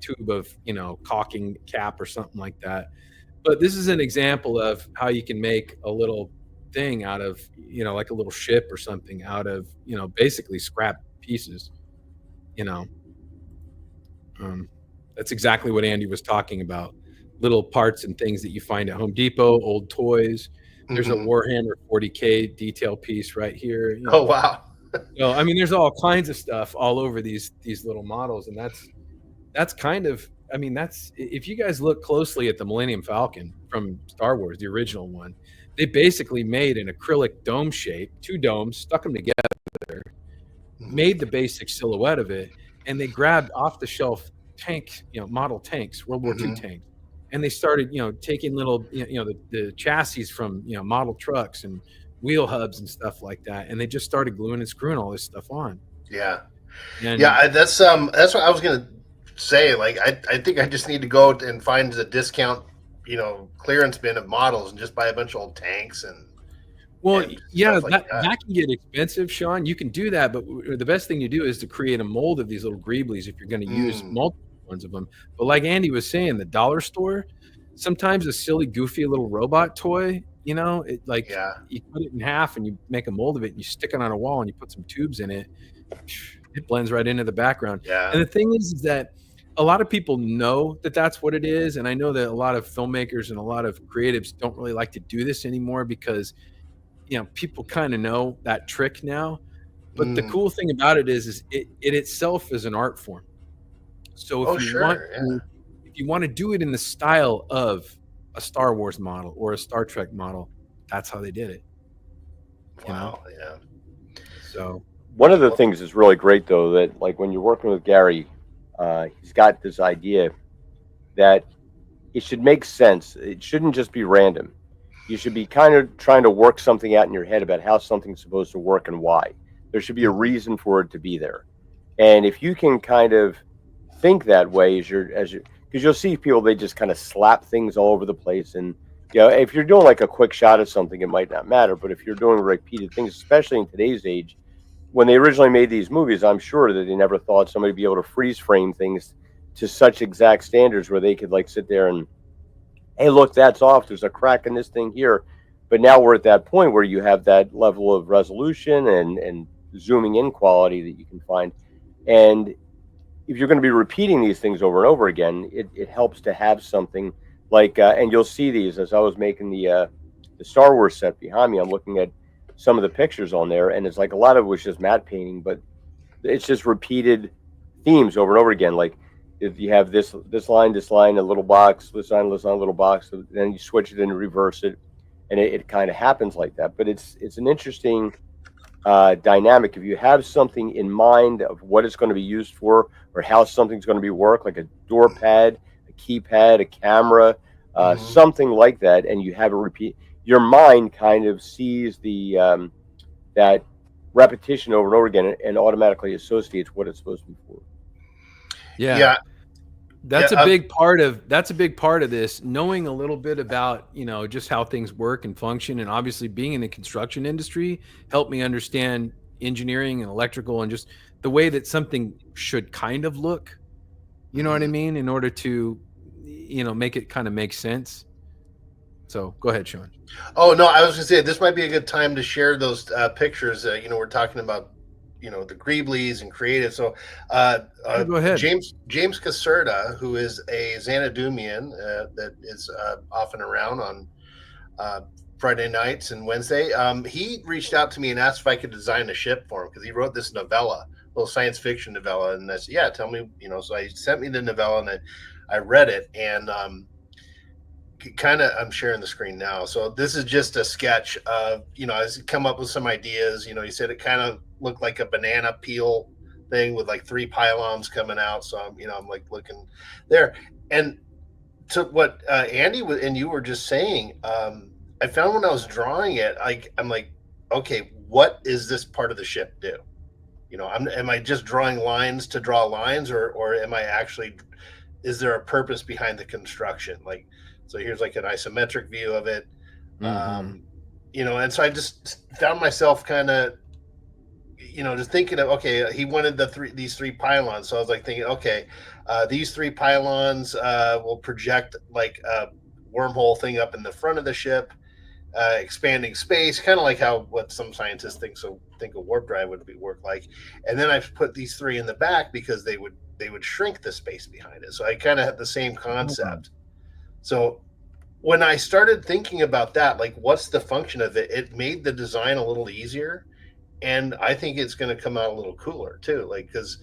tube of, caulking cap or something like that. But this is an example of how you can make a little thing out of, like a little ship or something out of, basically scrap pieces, that's exactly what Andy was talking about. Little parts and things that you find at Home Depot, old toys. There's a Warhammer 40K detail piece right here. Oh, wow. I mean, there's all kinds of stuff all over these little models. And that's kind of, that's, if you guys look closely at the Millennium Falcon from Star Wars, the original one, they basically made an acrylic dome shape, 2 domes, stuck them together, made the basic silhouette of it, and they grabbed off the shelf tanks, model tanks, World War II tanks. And they started, taking little, the chassis from, model trucks and wheel hubs and stuff like that. And they just started gluing and screwing all this stuff on. Yeah. And, That's what I was going to say. Like, I think I just need to go and find the discount, clearance bin of models and just buy a bunch of old tanks and. Well, and yeah, stuff like that can get expensive, Shawn. You can do that, but the best thing to do is to create a mold of these little greeblies if you're going to use multiple ones of them. But like Andy was saying, the dollar store, sometimes a silly, goofy little robot toy, you put it in half and you make a mold of it and you stick it on a wall and you put some tubes in it. It blends right into the background. Yeah. And the thing is that a lot of people know that that's what it is. And I know that a lot of filmmakers and a lot of creatives don't really like to do this anymore because, people kind of know that trick now. But the cool thing about it is it itself is an art form. So if you want to do it in the style of a Star Wars model or a Star Trek model, that's how they did it. Wow. Yeah. So one of the things that's really great though, that like when you're working with Gary, he's got this idea that it should make sense. It shouldn't just be random. You should be kind of trying to work something out in your head about how something's supposed to work and why. There should be a reason for it to be there. And if you can kind of think that way because you'll see people, they just kind of slap things all over the place. And if you're doing like a quick shot of something, it might not matter. But if you're doing repeated things, especially in today's age, when they originally made these movies, I'm sure that they never thought somebody would be able to freeze frame things to such exact standards where they could like sit there and, hey, look, that's off. There's a crack in this thing here. But now we're at that point where you have that level of resolution and zooming in quality that you can find. And if you're going to be repeating these things over and over again, it helps to have something like, and you'll see these as I was making the Star Wars set behind me. I'm looking at some of the pictures on there, and it's like a lot of it was just matte painting, but it's just repeated themes over and over again. Like if you have this line, a little box, this line, a little box, then you switch it and reverse it, and it kind of happens like that. But it's an interesting dynamic. If you have something in mind of what it's going to be used for or how something's going to be work, like a door pad, a keypad, a camera, something like that, and you have it repeat, your mind kind of sees the that repetition over and over again and automatically associates what it's supposed to be for. Yeah. That's a big part of this, knowing a little bit about, just how things work and function. And obviously being in the construction industry helped me understand engineering and electrical and just the way that something should kind of look, you know what I mean? In order to, make it kind of make sense. So go ahead, Shawn. Oh, no, I was going to say this might be a good time to share those pictures. We're talking about the Greeblies and creative. So go ahead. James Caserta, who is a Xanadumian that is off and around on Friday nights and Wednesday, he reached out to me and asked if I could design a ship for him because he wrote this novella, little science fiction novella. And I said, yeah, tell me, so he sent me the novella and I read it, and I'm sharing the screen now. So this is just a sketch of, I come up with some ideas. He said it kind of looked like a banana peel thing with like 3 pylons coming out. So I'm like looking there. And to what Andy and you were just saying, I found when I was drawing it, I'm like, okay, what is this part of the ship do? Am I just drawing lines to draw lines, or am I actually, is there a purpose behind the construction? Like, so here's like an isometric view of it. And so I just found myself kind of, just thinking of, okay, he wanted these 3 pylons. So I was like thinking, okay, these 3 pylons will project like a wormhole thing up in the front of the ship, expanding space, kind of like what some scientists think a warp drive would work like. And then I put these 3 in the back because they would shrink the space behind it. So I kind of had the same concept. So when I started thinking about that, like what's the function of it, it made the design a little easier. And I think it's going to come out a little cooler too. Like, cause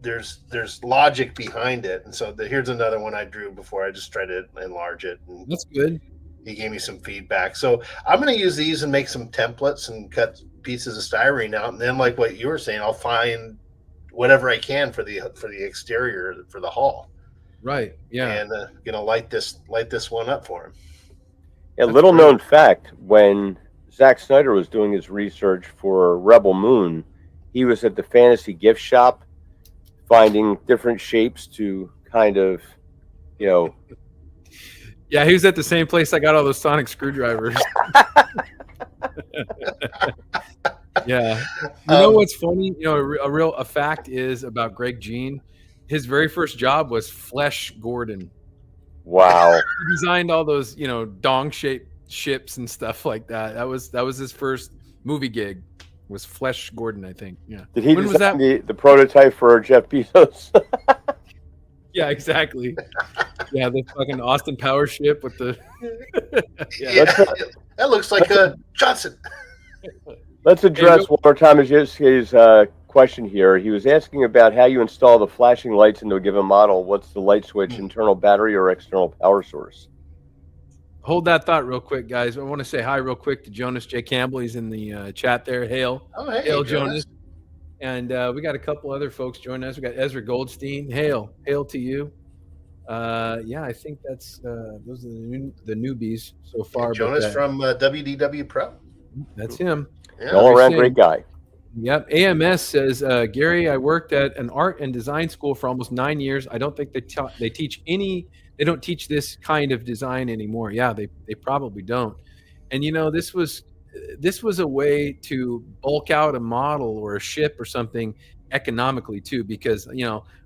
there's logic behind it. And so here's another one I drew before. I just tried to enlarge it. And that's good. He gave me some feedback. So I'm going to use these and make some templates and cut pieces of styrene out. And then like what you were saying, I'll find whatever I can for the exterior for the hull. Right. Yeah. And light this one up for him. Yeah. Little known fact: when Zack Snyder was doing his research for Rebel Moon, he was at the Fantasy Gift Shop, finding different shapes to kind of, Yeah, he was at the same place I got all those sonic screwdrivers. Yeah. What's funny? A fact is about Greg Jean. His very first job was Flesh Gordon. Wow. He designed all those, dong-shaped ships and stuff like that. That was his first movie gig. Was Flesh Gordon, I think. Yeah. Did he design the prototype for Jeff Bezos? Yeah, exactly. Yeah, the fucking Austin Power ship with the. That looks like a Johnson. Let's address one more time his question here. He was asking about how you install the flashing lights into a given model. What's the light switch, internal battery or external power source? Hold that thought real quick, guys. I want to say hi real quick to Jonas J. Campbell. He's in the chat there. Hail. Oh, hey, Hail, Jonas. And we got a couple other folks joining us. We got Ezra Goldstein. Hail to you. Yeah, I think that's those are the newbies so far. Jonas but from WDW Pro. that's him. Yeah. All around great guy. Yep. AMS says, Gary, I worked at an art and design school for almost 9 years. I don't think they teach they don't teach this kind of design anymore. Yeah, they probably don't. And this was a way to bulk out a model or a ship or something economically too, because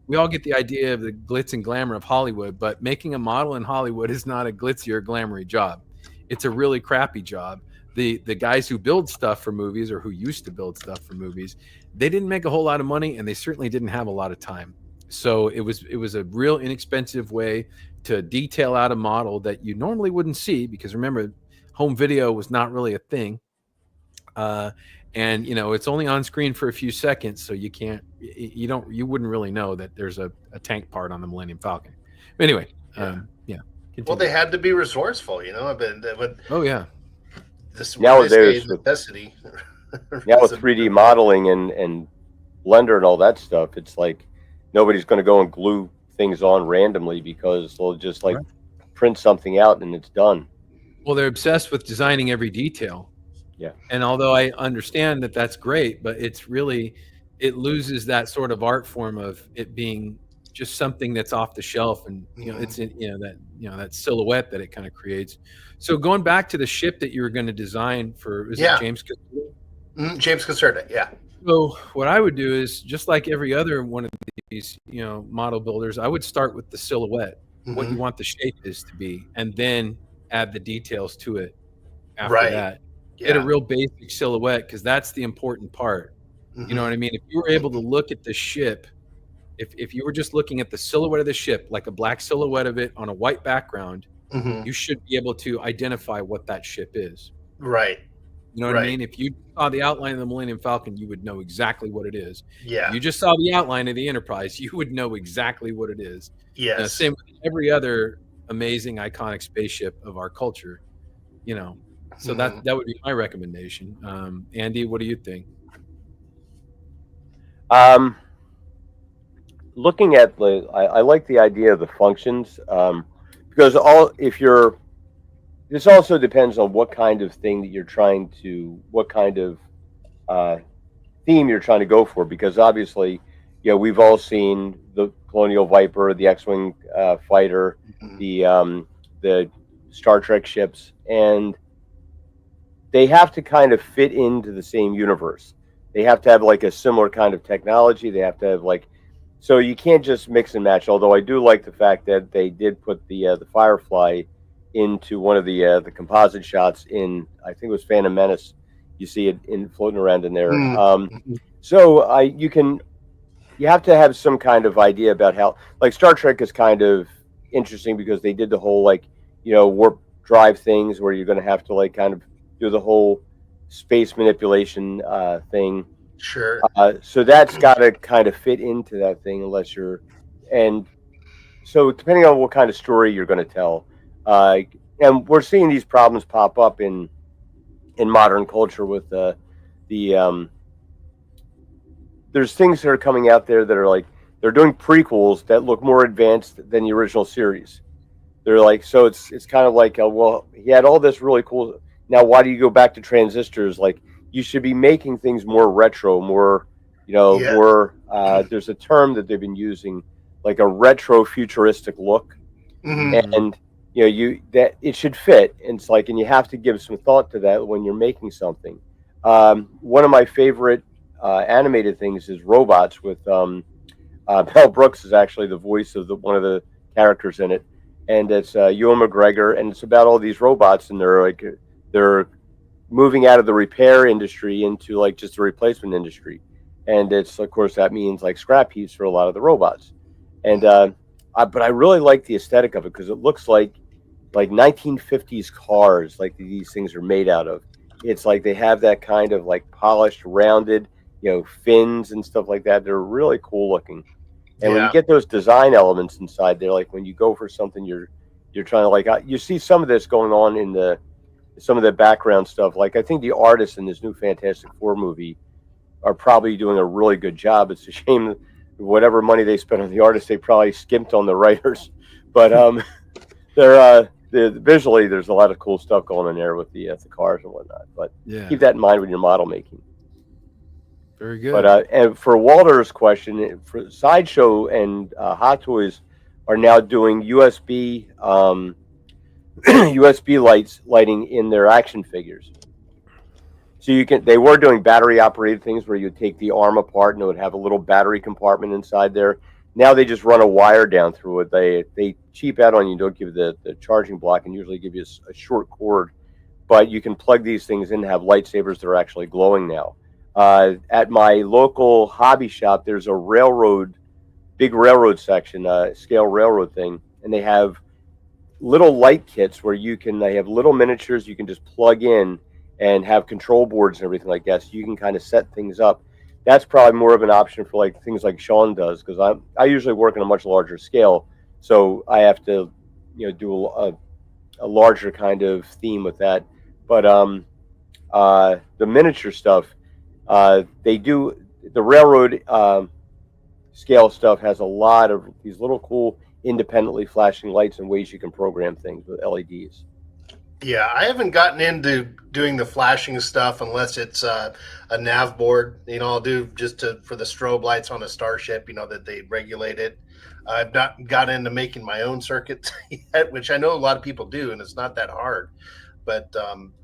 we all get the idea of the glitz and glamour of Hollywood, but making a model in Hollywood is not a glitzy or glamoury job. It's a really crappy job. The guys who build stuff for movies, or who used to build stuff for movies, they didn't make a whole lot of money, and they certainly didn't have a lot of time. So it was a real inexpensive way to detail out a model that you normally wouldn't see, because remember, home video was not really a thing. And it's only on screen for a few seconds, so you wouldn't really know that there's a tank part on the Millennium Falcon. But anyway, yeah. Continue. Well, they had to be resourceful, but oh yeah. This Nowadays, necessity. Now with 3D modeling and Blender and all that stuff, it's like nobody's going to go and glue things on randomly, because they'll just print something out and it's done. Well, they're obsessed with designing every detail. Yeah. And although I understand that that's great, but it loses that sort of art form of it being just something that's off the shelf, and it's that silhouette that it kind of creates. So going back to the ship that you were going to design for, it James Caserta? James Caserta, yeah. So what I would do is, just like every other one of these model builders, I would start with the silhouette, what you want the shape is to be, and then add the details to it after that. Get a real basic silhouette, because that's the important part. You know what I mean? If you were able to look at the ship, if you were just looking at the silhouette of the ship, like a black silhouette of it on a white background, you should be able to identify what that ship is. Right. You know what I mean? If you saw the outline of the Millennium Falcon, you would know exactly what it is. Yeah. If you just saw the outline of the Enterprise, you would know exactly what it is. Yes. Same with every other amazing, iconic spaceship of our culture. So that would be my recommendation. Andy, what do you think? Looking at I like the idea of the functions, because this also depends on what kind of thing that you're trying to, what kind of theme you're trying to go for, because obviously, we've all seen the Colonial Viper, the X-Wing fighter, the Star Trek ships, and they have to kind of fit into the same universe. They have to have like a similar kind of technology. They have to have so you can't just mix and match. Although I do like the fact that they did put the Firefly into one of the composite shots in, I think it was Phantom Menace. You see it floating around in there. So you have to have some kind of idea about how, Star Trek is kind of interesting, because they did the whole warp drive things, where you're going to have to kind of do the whole space manipulation thing. Sure. So that's got to kind of fit into that thing, and so depending on what kind of story you're going to tell, and we're seeing these problems pop up in modern culture with there's things that are coming out there that are they're doing prequels that look more advanced than the original series. They're so it's kind of well, he had all this really cool. Now, why do you go back to transistors? You should be making things more retro, more, more. There's a term that they've been using, like a retro futuristic look, and that it should fit. And it's and you have to give some thought to that when you're making something. One of my favorite animated things is robots with Mel Brooks is actually the voice of one of the characters in it, and it's Ewan McGregor, and it's about all these robots, and they're moving out of the repair industry into just the replacement industry, and it's of course that means scrap heaps for a lot of the robots, and but I really like the aesthetic of it, because it looks like 1950s cars, these things are made out of. It's they have that kind of polished, rounded, fins and stuff like that. They're really cool looking, and when you get those design elements inside there, when you go for something, you're trying to you see some of this going on in some of the background stuff. I think the artist in this new Fantastic Four movie, are probably doing a really good job. It's a shame that whatever money they spent on the artists, they probably skimped on the writers. But visually, there's a lot of cool stuff going on there with the cars and whatnot. But keep that in mind when you're model making. Very good. But and for Walter's question, for Sideshow and Hot Toys are now doing USB USB lighting in their action figures. So they were doing battery operated things where you would take the arm apart and it would have a little battery compartment inside there. Now they just run a wire down through it. They cheap out on you, don't give the charging block, and usually give you a short cord. But you can plug these things in and have lightsabers that are actually glowing now. At my local hobby shop, there's a big railroad section, scale railroad thing, and they have little light kits where they have little miniatures you can just plug in and have control boards and everything like that, so you can kind of set things up. That's probably more of an option for like things like Shawn does, because I usually work on a much larger scale, so I have to do a larger kind of theme with that. But the miniature stuff, they do the railroad scale stuff has a lot of these little cool independently flashing lights and ways you can program things with LEDs. Yeah, I haven't gotten into doing the flashing stuff unless it's a nav board. I'll do just for the strobe lights on a starship, that they regulate it. I've not got into making my own circuits yet, which I know a lot of people do, and it's not that hard. But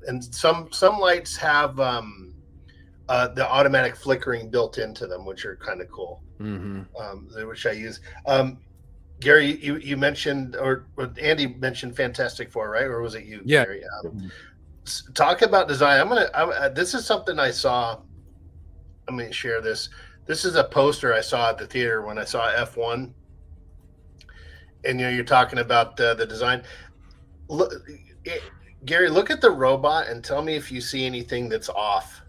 and some lights have the automatic flickering built into them, which are kind of cool, which I use. Gary, you mentioned, or Andy mentioned Fantastic Four, right? Or was it you, yeah. Gary? Talk about design. This is something I saw. I'm going to share this. This is a poster I saw at the theater when I saw F1. And, you're talking about the design. Look, Gary, look at the robot and tell me if you see anything that's off.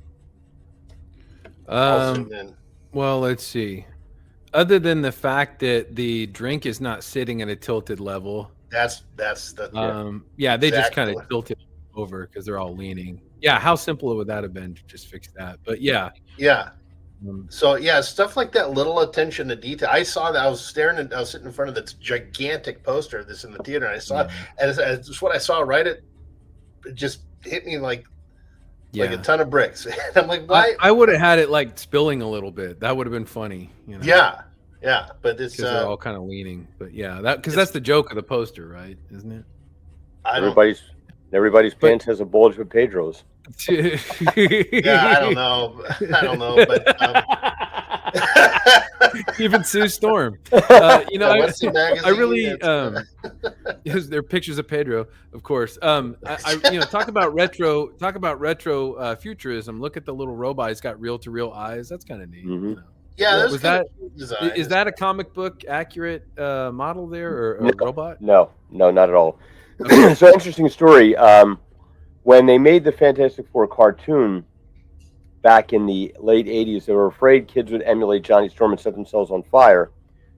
Well, let's see. Other than the fact that the drink is not sitting at a tilted level, that's the they just kind of tilted over because they're all leaning. Yeah, how simple would that have been to just fix that? But yeah. So stuff like that, little attention to detail. I saw that. I was sitting in front of this gigantic poster of this in the theater, and I saw it, and it's what I saw. Right, it just hit me like a ton of bricks. I'm like, why? I would have had it like spilling a little bit. That would have been funny. Yeah, but it's because they're all kind of leaning. But that's the joke of the poster, right? Isn't it? Everybody's pants has a bulge with Pedro's. I don't know, but even Sue Storm. I really there are pictures of Pedro, of course. Talk about retro futurism. Look at the little robot. It's got reel-to-reel eyes. That's kind of neat. Yeah, is that a comic book accurate model there or robot? No, not at all. So interesting story. When they made the Fantastic Four cartoon back in the late 80s, they were afraid kids would emulate Johnny Storm and set themselves on fire.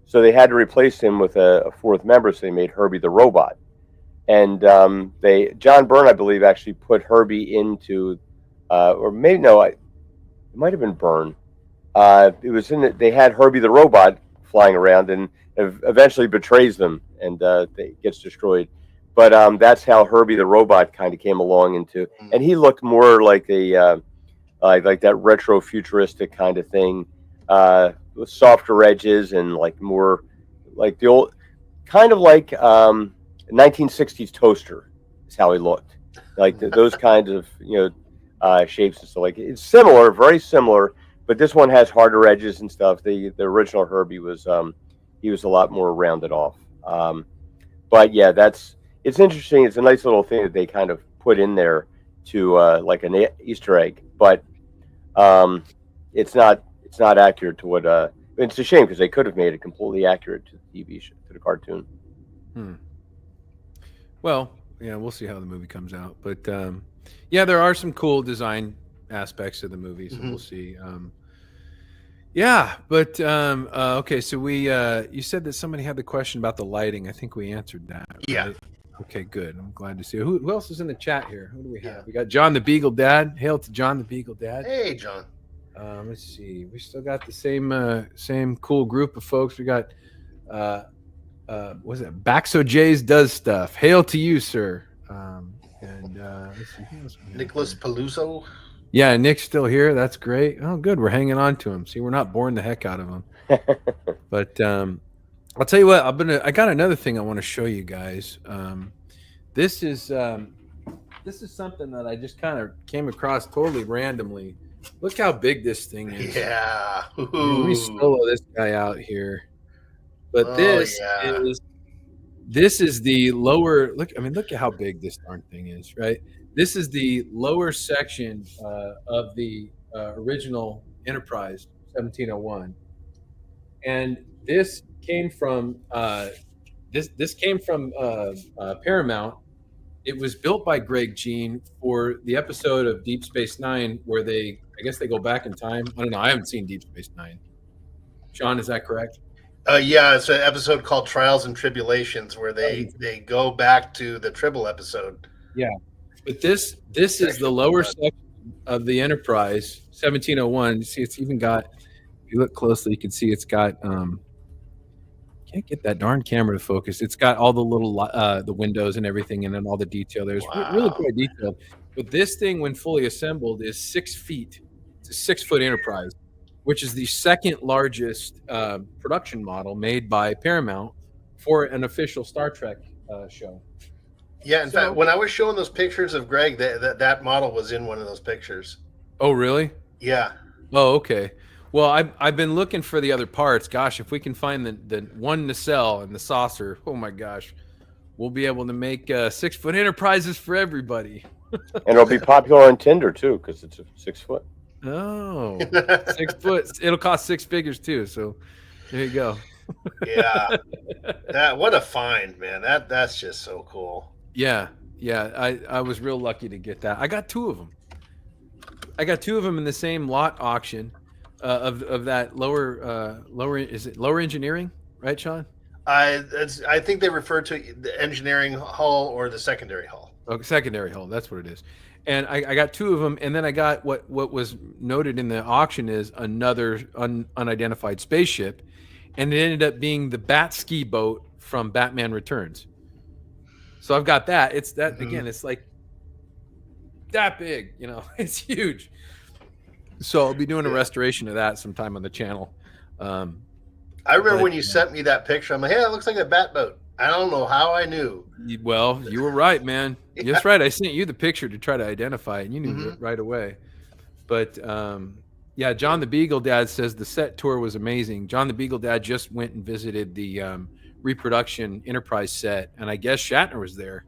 So they had to replace him with a fourth member, so they made Herbie the Robot. And John Byrne, I believe, actually put Herbie into, or maybe, no, it might have been Byrne. It was they had Herbie the Robot flying around and eventually betrays them and gets destroyed. But that's how Herbie the Robot kind of came along and he looked more like like that retro futuristic kind of thing, with softer edges and like more like the old, kind of like 1960s toaster is how he looked, like those kinds of shapes and stuff. Like it's similar, very similar, but this one has harder edges and stuff. The original Herbie was he was a lot more rounded off. But yeah, it's interesting. It's a nice little thing that they kind of put in there to like an Easter egg, but it's not accurate to what. It's a shame because they could have made it completely accurate to the TV show, to the cartoon. Well, we'll see how the movie comes out, but there are some cool design aspects of the movie, so we'll see. Okay, so you said that somebody had the question about the lighting. I think we answered that. Right? Yeah. Okay, good. I'm glad to see. Who else is in the chat here? Who do we have? We got John the Beagle Dad. Hail to John the Beagle Dad. Hey, John. Let's see. We still got the same cool group of folks. We got was it Baxo Jays does stuff. Hail to you, sir. And let's see who else we have Nicholas here. Peluso. Yeah, Nick's still here. That's great. Oh, good. We're hanging on to him. See, we're not boring the heck out of him. But I'll tell you what. I got another thing I want to show you guys. This is something that I just kind of came across totally randomly. Look how big this thing is. Yeah. Let me solo this guy out here. But Oh, this yeah. is the lower. Look at how big this darn thing is, right? This is the lower section of the original Enterprise 1701, and this came from Paramount. It was built by Greg Jean for the episode of Deep Space Nine where I guess they go back in time. I don't know. I haven't seen Deep Space Nine. Sean, is that correct? Yeah, it's an episode called Trials and Tribulations where they go back to the Tribble episode. Yeah, but this is the lower section of the Enterprise 1701. You see, it's even got. If you look closely, you can see it's got. Can't get that darn camera to focus. It's got all the little the windows and everything, and then all the detail. There's really quite detailed. But this thing, when fully assembled, is 6 feet. It's a 6-foot Enterprise, which is the second largest production model made by Paramount for an official Star Trek show. Yeah, in fact, when I was showing those pictures of Greg, that model was in one of those pictures. Oh, really? Yeah. Oh, okay. Well, I've been looking for the other parts. Gosh, if we can find the one nacelle and the saucer, oh my gosh, we'll be able to make 6-foot Enterprises for everybody. And it'll be popular on Tinder too, because it's a 6 foot. Oh, 6 foot. It'll cost 6 figures too. So there you go. Yeah. What a find, man. That's just so cool. Yeah. I was real lucky to get that. I got 2 of them. I got 2 of them in the same lot auction of that lower. Is it lower engineering, right, Sean? I think they refer to the engineering hull or the secondary hull. Oh, secondary hull. That's what it is. And I got 2 of them, and then I got what was noted in the auction is another unidentified spaceship, and it ended up being the Bat ski boat from Batman Returns. So I've got that. It's that again. It's like that big, It's huge. So I'll be doing a restoration of that sometime on the channel. I remember when you sent me that picture. I'm like, hey, it looks like a bat boat. I don't know how I knew. Well, you were right, man. Yeah. That's right. I sent you the picture to try to identify it, and you knew it right away. But yeah, John the Beagle Dad says the set tour was amazing. John the Beagle Dad just went and visited the reproduction Enterprise set, and I guess Shatner was there,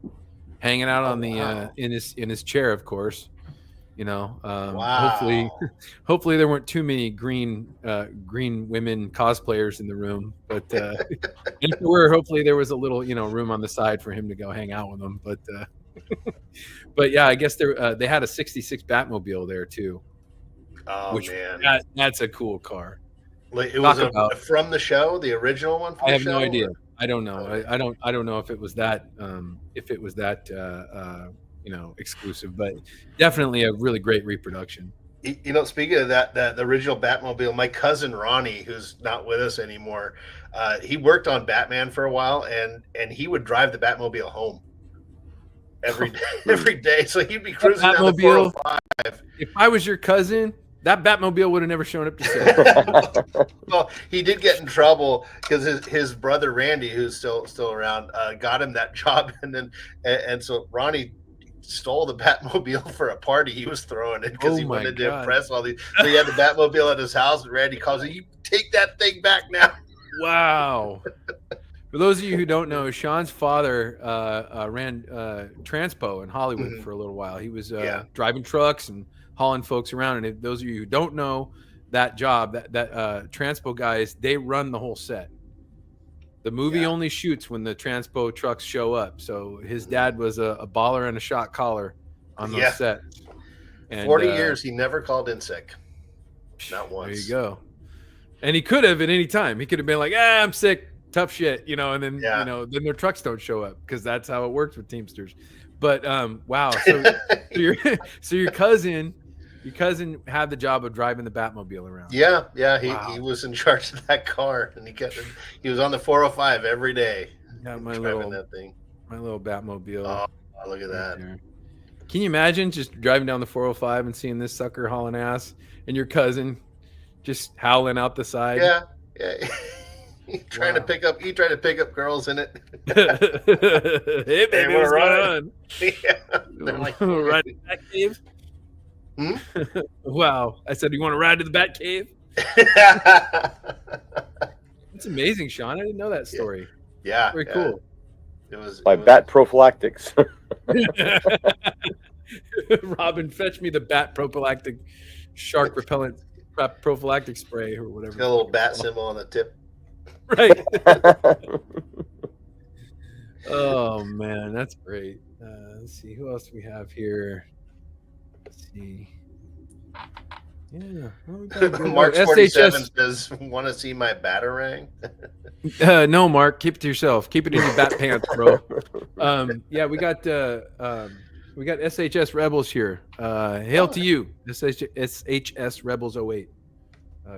hanging out on the in his chair, of course. Wow. Hopefully there weren't too many green women cosplayers in the room, but if there were, hopefully there was a little room on the side for him to go hang out with them. But yeah, I guess they had a '66 Batmobile there too. Oh, man, that's a cool car. It was from the show, the original one. I have no idea. I don't know. Okay. I don't know if it was that exclusive, but definitely a really great reproduction. Speaking of that the original Batmobile, my cousin Ronnie, who's not with us anymore, he worked on Batman for a while, and he would drive the Batmobile home every day. So he'd be cruising down the 405. If I was your cousin, that Batmobile would have never shown up to set. Well, he did get in trouble because his brother Randy, who's still around, got him that job, and so Ronnie stole the Batmobile for a party he was throwing it because he wanted to impress all these. So he had the Batmobile at his house, and Randy calls him, "You take that thing back now." Wow. For those of you who don't know, Sean's father ran Transpo in Hollywood for a little while. He was driving trucks and hauling folks around. And if those of you who don't know that job, that Transpo guys, they run the whole set. The movie only shoots when the Transpo trucks show up. So his dad was a baller and a shot caller on those sets. And, 40 years, he never called in sick. Not once. There you go. And he could have at any time. He could have been like, I'm sick, tough shit, and then then their trucks don't show up because that's how it works with Teamsters. But wow, so your cousin Your cousin had the job of driving the Batmobile around. Yeah. Wow. He was in charge of that car, and he was on the 405 every day. Got my driving little that thing. Batmobile. Oh, look at right that. there. Can you imagine just driving down the 405 and seeing this sucker hauling ass and your cousin just howling out the side? Yeah. He tried to pick up girls in it. Hey baby, what's going on? Yeah. They're like, ride to the Bat Cave? Wow. I said, you want to ride to the Bat Cave? That's amazing, Shawn. I didn't know that story. Yeah. Very cool. It was bat prophylactics. Robin, fetch me the bat prophylactic shark repellent prophylactic spray or whatever. Got a little bat symbol on the tip. Right. Oh man, that's great. Let's see who else we have here. Let's see. Yeah, March 47 says, "Want to see my batarang?" No, Mark, keep it to yourself. Keep it in your bat pants, bro. Yeah, we got SHS Rebels here. Hail to you, SHS Rebels 08.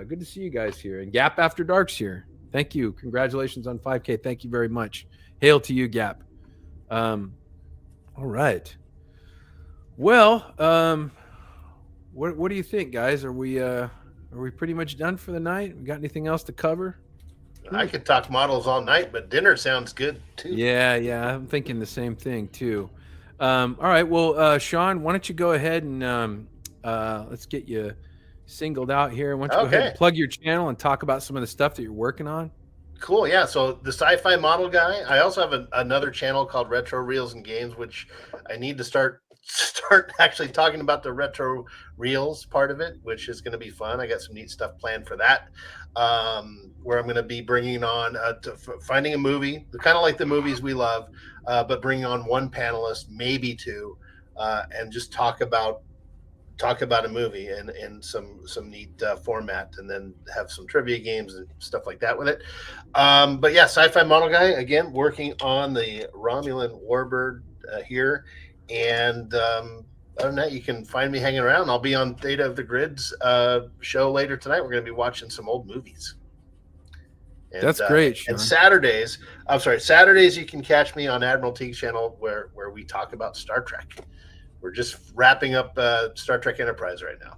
Good to see you guys here. And Gap After Dark's here. Thank you. Congratulations on 5K. Thank you very much. Hail to you, Gap. All right. Well, what do you think, guys? Are we pretty much done for the night? We got anything else to cover? I could talk models all night, but dinner sounds good too. Yeah, I'm thinking the same thing too. All right, well, Shawn, why don't you go ahead and let's get you singled out here. Why don't you go ahead and plug your channel and talk about some of the stuff that you're working on? Cool, yeah. So the Sci-Fi Model Guy. I also have another channel called Retro Reels and Games, which I need to start actually talking about the retro reels part of it, which is going to be fun. I got some neat stuff planned for that, where I'm going to be bringing on finding a movie, kind of like the movies we love, but bringing on one panelist, maybe two, and just talk about a movie in some neat format, and then have some trivia games and stuff like that with it. But yeah, Sci-Fi Model Guy, again, working on the Romulan Warbird here. And other than that, you can find me hanging around. I'll be on Data of the Grid's show later tonight. We're going to be watching some old movies. And, that's great. Shawn. And Saturdays, you can catch me on Admiral Teague's channel where we talk about Star Trek. We're just wrapping up Star Trek Enterprise right now.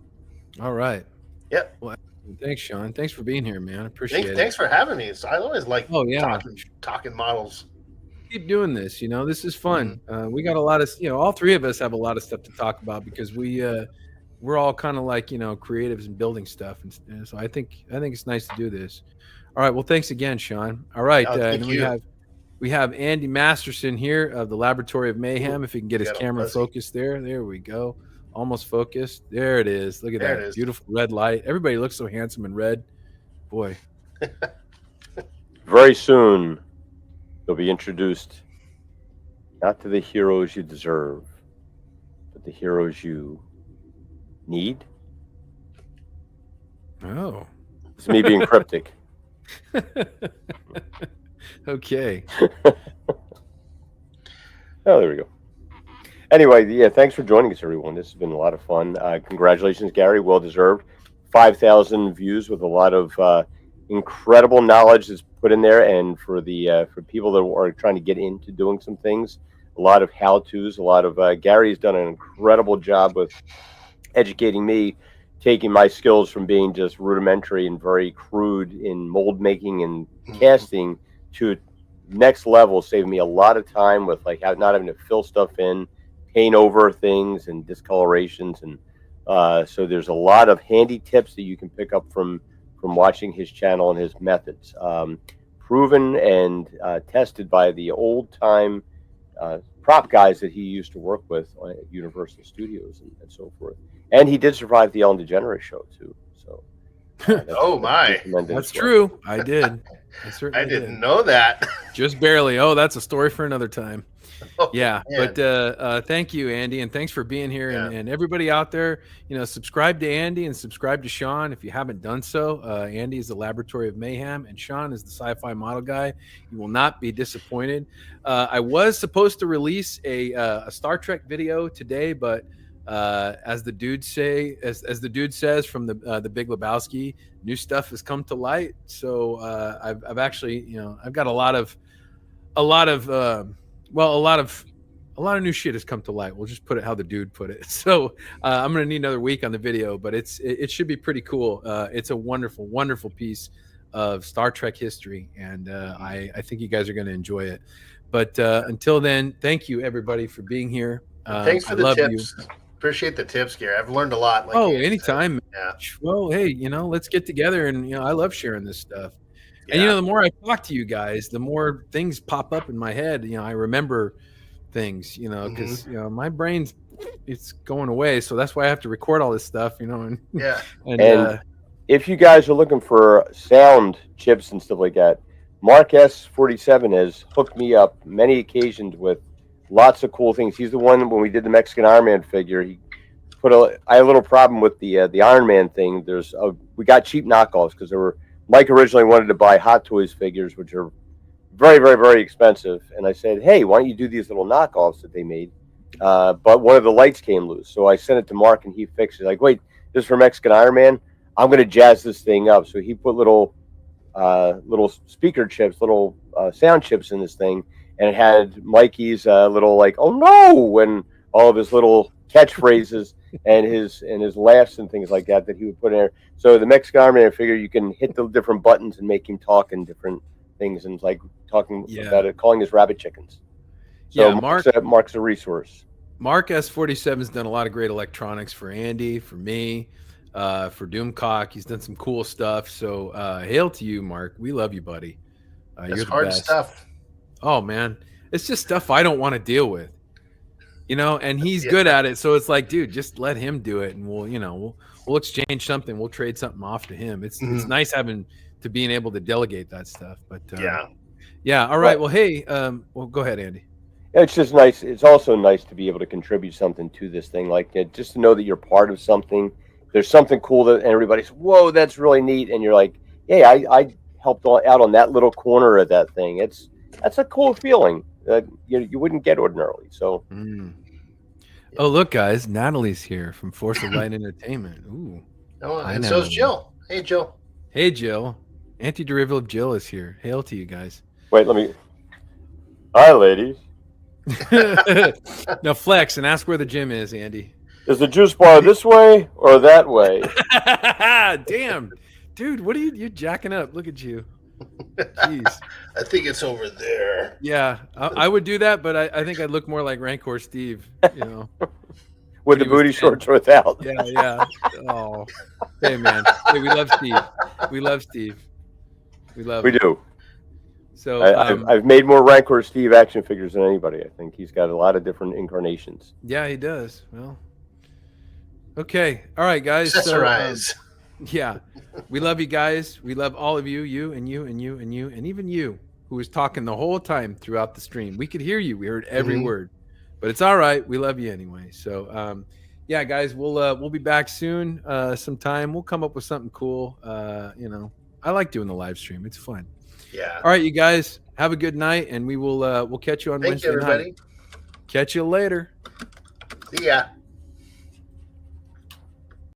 All right. Yep. Well, thanks, Shawn. Thanks for being here, man. I appreciate it. Thanks for having me. I always like talking models. Keep doing this. This is fun. We got a lot of, all three of us have a lot of stuff to talk about because we're all kind of like, creatives and building stuff. And so I think it's nice to do this. All right. Well, thanks again, Shawn. All right. And we have Andy Masterson here of the Laboratory of Mayhem. If he can get his camera focused there. There we go. Almost focused. There it is. Look at that beautiful red light. Everybody looks so handsome in red. Boy. Very soon, you'll be introduced not to the heroes you deserve, but the heroes you need. Oh. It's me being cryptic. Okay. Oh, there we go. Anyway, yeah, thanks for joining us, everyone. This has been a lot of fun. Congratulations, Gary. Well deserved. 5,000 views with a lot of incredible knowledge that's put in there, and for people that are trying to get into doing some things, a lot of how-tos. A lot of Gary's done an incredible job with educating me, taking my skills from being just rudimentary and very crude in mold making and casting to next level, saving me a lot of time with not having to fill stuff in, paint over things and discolorations, and so there's a lot of handy tips that you can pick up from watching his channel and his methods, proven and tested by the old time prop guys that he used to work with at Universal Studios and so forth. And he did survive the Ellen DeGeneres show too. So that's true. I did. I didn't know that. Just barely. Oh, that's a story for another time. Oh, yeah, man. But thank you, Andy, and thanks for being here. Yeah. And everybody out there, subscribe to Andy and subscribe to Shawn if you haven't done so. Andy is the Laboratory of Mayhem, and Shawn is the Sci-Fi Model Guy. You will not be disappointed. I was supposed to release a Star Trek video today, but as the dude says from the Big Lebowski, new stuff has come to light. So I've actually, I've got a lot of new shit has come to light. We'll just put it how the dude put it. So I'm gonna need another week on the video, but it should be pretty cool. It's a wonderful, wonderful piece of Star Trek history, and I think you guys are gonna enjoy it. But until then, thank you everybody for being here. Thanks for the tips. Appreciate the tips, Gary. I've learned a lot. Like anytime. Yeah. Well, hey, let's get together, and I love sharing this stuff. Yeah. And the more I talk to you guys, the more things pop up in my head. I remember things, because my brain's it's going away, so that's why I have to record all this stuff, and yeah. And if you guys are looking for sound chips and stuff like that, Mark S47 has hooked me up many occasions with lots of cool things. He's the one when we did the Mexican Iron Man figure. He put I had a little problem with the Iron Man thing. We got cheap knockoffs because Mike originally wanted to buy Hot Toys figures, which are very, very, very expensive. And I said, hey, why don't you do these little knockoffs that they made? But one of the lights came loose. So I sent it to Mark, and he fixed it. Like, wait, this is for Mexican Iron Man? I'm going to jazz this thing up. So he put little speaker chips, little sound chips in this thing. And it had Mikey's little, like, oh, no, and all of his little catchphrases and his laughs and things like that he would put in there. So the Mexican Iron Man figure, you can hit the different buttons and make him talk in different things, and like talking about it, calling his rabbit chickens. So yeah, Mark's a resource. Mark S47 has done a lot of great electronics for Andy, for me, for Doomcock. He's done some cool stuff. So hail to you, Mark. We love you, buddy. You're the hard best stuff. Oh man, it's just stuff I don't want to deal with. And he's good at it. So it's like, dude, just let him do it, and we'll exchange something. We'll trade something off to him. It's nice being able to delegate that stuff. But yeah. All right. Well, hey, go ahead, Andy. It's just nice. It's also nice to be able to contribute something to this thing, like just to know that you're part of something. There's something cool that everybody's, whoa, that's really neat, and you're like, hey, I helped out on that little corner of that thing. That's a cool feeling that you wouldn't get ordinarily. So. Oh, look, guys, Natalie's here from Force of Light Entertainment. Ooh. Oh, and so is Jill. Hey, Jill. Hey, Jill. Anti-derivative Jill is here. Hail to you guys. Wait, Hi, ladies. Now flex and ask where the gym is, Andy. Is the juice bar this way or that way? Damn. Dude, what are you jacking up? Look at you. Jeez. I think it's over there. Yeah, I would do that, but I think I'd look more like Rancor Steve, With the booty shorts or without. Yeah. Oh. Hey, man. Hey, we love Steve. We do. So I've made more Rancor Steve action figures than anybody. I think he's got a lot of different incarnations. Yeah, he does. Well, okay. All right, guys. Accessorize. Yeah, we love you guys. We love all of you, you and you and you and you, and even you, who was talking the whole time throughout the stream. We could hear you. We heard every word, but it's all right. We love you anyway. So, yeah, guys, we'll be back soon. Sometime we'll come up with something cool. I like doing the live stream. It's fun. Yeah. All right, you guys, have a good night, and we'll catch you on Wednesday night. Thank you, everybody. Catch you later. See ya.